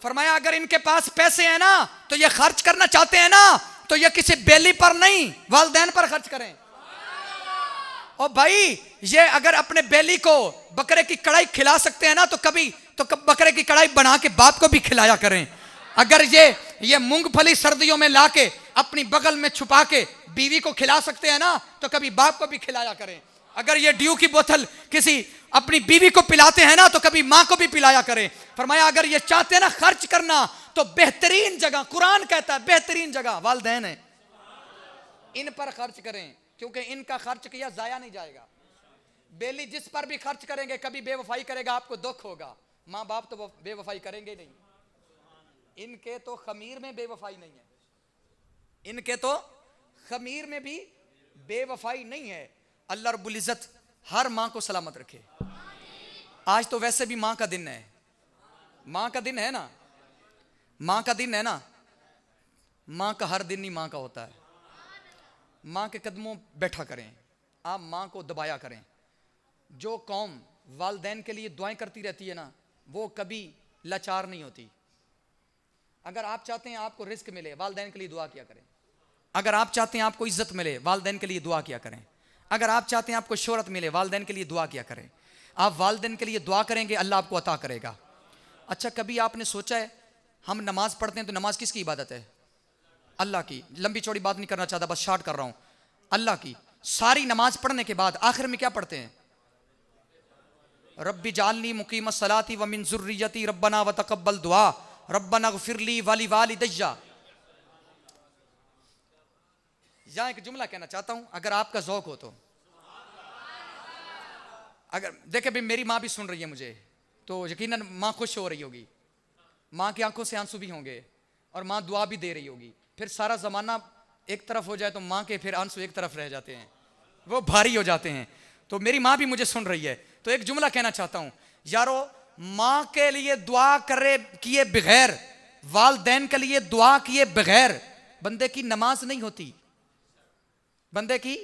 फरमाया अगर इनके पास पैसे हैं ना तो ये खर्च करना चाहते हैं ना तो ये किसी बेली पर नहीं वालिदैन पर खर्च करें। और भाई ये अगर अपने बेली को बकरे की कढ़ाई खिला सकते हैं ना तो कभी तो बकरे की कढ़ाई बना के बाप को भी खिलाया करें। अगर ये मूंगफली सर्दियों में लाके अपनी बगल में छुपा के बीवी को खिला सकते हैं ना तो कभी बाप को भी खिलाया करें। अगर ये ड्यू की बोतल किसी अपनी बीवी को पिलाते हैं ना तो कभी मां को भी पिलाया करें। फरमाया अगर ये चाहते हैं ना खर्च करना तो बेहतरीन जगह, कुरान कहता है बेहतरीन जगह वालिदैन है, इन पर खर्च करें क्योंकि इनका खर्च किया जाया नहीं जाएगा। बेली जिस पर भी खर्च करेंगे कभी बेवफाई करेगा, आपको दुख होगा। माँ बाप तो बेवफाई करेंगे नहीं, इनके तो खमीर में बेवफाई नहीं है, इनके तो खमीर में भी बेवफाई नहीं है। अल्लाह रब्बुल इज्जत हर मां को सलामत रखे। आज तो वैसे भी मां का दिन है, मां का दिन है ना, मां का दिन है ना। मां का हर दिन ही मां का होता है। मां के कदमों बैठा करें, आप मां को दबाया करें। जो कौम वालिदैन के लिए दुआएं करती रहती है ना वो कभी लाचार नहीं होती। अगर आप चाहते हैं आपको रिस्क मिले वालिदैन के लिए दुआ किया करें। अगर आप चाहते हैं आपको इज्जत मिले वालिदैन के लिए दुआ किया करें। अगर आप चाहते हैं आपको शोहरत मिले वालिदैन के लिए दुआ किया करें। आप वालिदैन के लिए दुआ करेंगे अल्लाह आपको अता करेगा। अच्छा कभी आपने सोचा है हम नमाज पढ़ते हैं तो नमाज किसकी इबादत है, अल्लाह की। लंबी चौड़ी बात नहीं करना चाहता, बस शॉर्ट कर रहा हूं, अल्लाह की। सारी नमाज पढ़ने के बाद आखिर में क्या पढ़ते हैं, रब्बी जालनी मुकीमस सलाती व मिन ज़ुर्रियती रब्बना व तक़ब्बल दुआ रब्बना ग़फ़िरली वली वालिदैया। यहां एक जुमला कहना चाहता हूं, अगर आपका ज़ौक़ हो तो। अगर देखे भाई मेरी माँ भी सुन रही है मुझे तो यकीनन माँ खुश हो रही होगी, माँ की आंखों से आंसू भी होंगे और माँ दुआ भी दे रही होगी। फिर सारा ज़माना एक तरफ हो जाए तो माँ के फिर आंसू एक तरफ रह जाते हैं, वो भारी हो जाते हैं। तो मेरी माँ भी मुझे सुन रही है तो एक जुमला कहना चाहता हूं, यारो माँ के लिए दुआ करे किए बगैर, वालिदैन के लिए दुआ किए बगैर बंदे की नमाज नहीं होती, बंदे की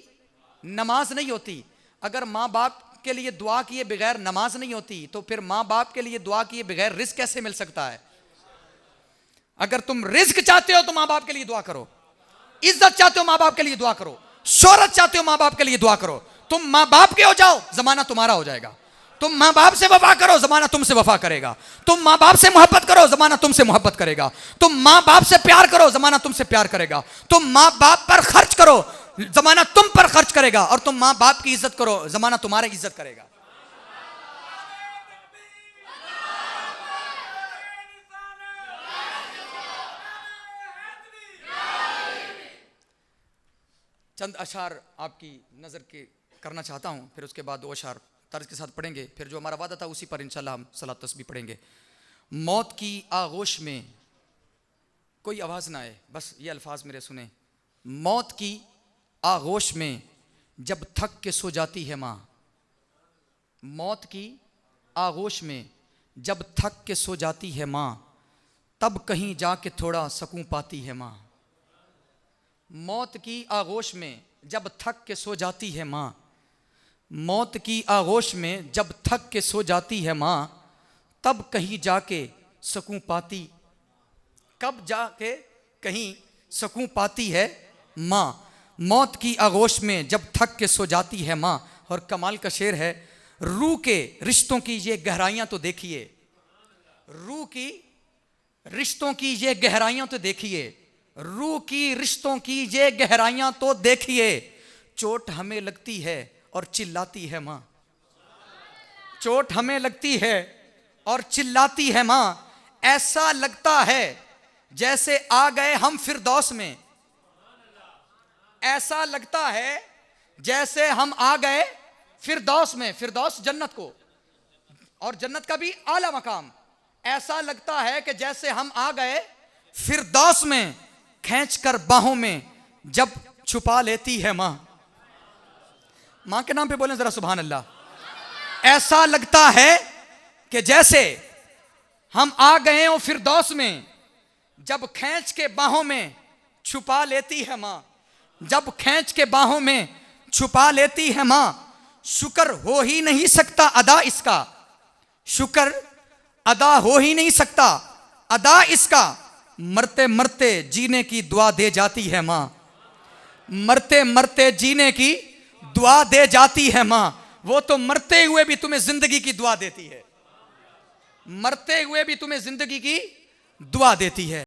नमाज नहीं होती। अगर माँ बाप के लिए दुआ किए बगैर नमाज नहीं होती तो फिर माँ बाप के लिए दुआ किए बगैर रिस्क कैसे मिल सकता है। अगर तुम रिस्क चाहते हो तो माँ बाप के लिए दुआ करो, इज्जत चाहते हो माँ बाप के लिए दुआ करो, शोहरत चाहते हो माँ बाप के लिए दुआ करो। तुम माँ बाप के हो जाओ जमाना तुम्हारा हो जाएगा। तुम माँ बाप से वफा करो जमाना तुमसे वफा करेगा। तुम माँ बाप से मोहब्बत करो जमाना तुमसे मोहब्बत करेगा। तुम माँ बाप से प्यार करो जमाना तुमसे प्यार करेगा। तुम माँ बाप पर खर्च करो जमाना तुम पर खर्च करेगा। और तुम माँ बाप की इज्जत करो जमाना तुम्हारी इज्जत करेगा। चंद अशार आपकी नजर के करना चाहता हूं, फिर उसके बाद दो अशार तर्ज के साथ पढ़ेंगे, फिर जो हमारा वादा था उसी पर इंशाल्लाह हम सलात तस्बीह पढ़ेंगे। मौत की आगोश में कोई आवाज ना आए, बस ये अल्फाज मेरे सुने। मौत की आगोश में जब थक के सो जाती है माँ, मौत की आगोश में जब थक के सो जाती है माँ, तब कहीं जाके थोड़ा सकून पाती है माँ। मौत की आगोश में जब थक के सो जाती है माँ, मौत की आगोश में जब थक के सो जाती है माँ, तब कहीं जाके सकून पाती, कब जाके कहीं सकून पाती है माँ। मौत की आगोश में जब थक के सो जाती है माँ। और कमाल का शेर है, रूह के रिश्तों की ये गहराइयां तो देखिए, रूह की रिश्तों की ये गहराइयां तो देखिए, रूह की रिश्तों की ये गहराइयां तो देखिए। चोट हमें लगती है और चिल्लाती है माँ, चोट हमें लगती है और चिल्लाती है माँ। ऐसा लगता है जैसे आ गए हम फिरदौस में, ऐसा लगता है जैसे हम आ गए फिरदौस में। फिरदौस जन्नत को, और जन्नत का भी आला मकाम। ऐसा लगता है कि जैसे हम आ गए फिरदौस में, खींचकर बाहों में जब छुपा लेती है मां। मां के नाम पे बोलें जरा सुभान अल्लाह। ऐसा लगता है कि जैसे हम आ गए हो फिरदौस में, जब खींच के बाहों में छुपा लेती है मां, जब खींच के बाहों में छुपा लेती है मां। शुक्र हो ही नहीं सकता अदा इसका, शुक्र अदा हो ही नहीं सकता अदा इसका। मरते मरते जीने की दुआ दे जाती है मां, मरते मरते जीने की दुआ दे जाती है मां। वो तो मरते हुए भी तुम्हें जिंदगी की दुआ देती है, मरते हुए भी तुम्हें जिंदगी की दुआ देती है।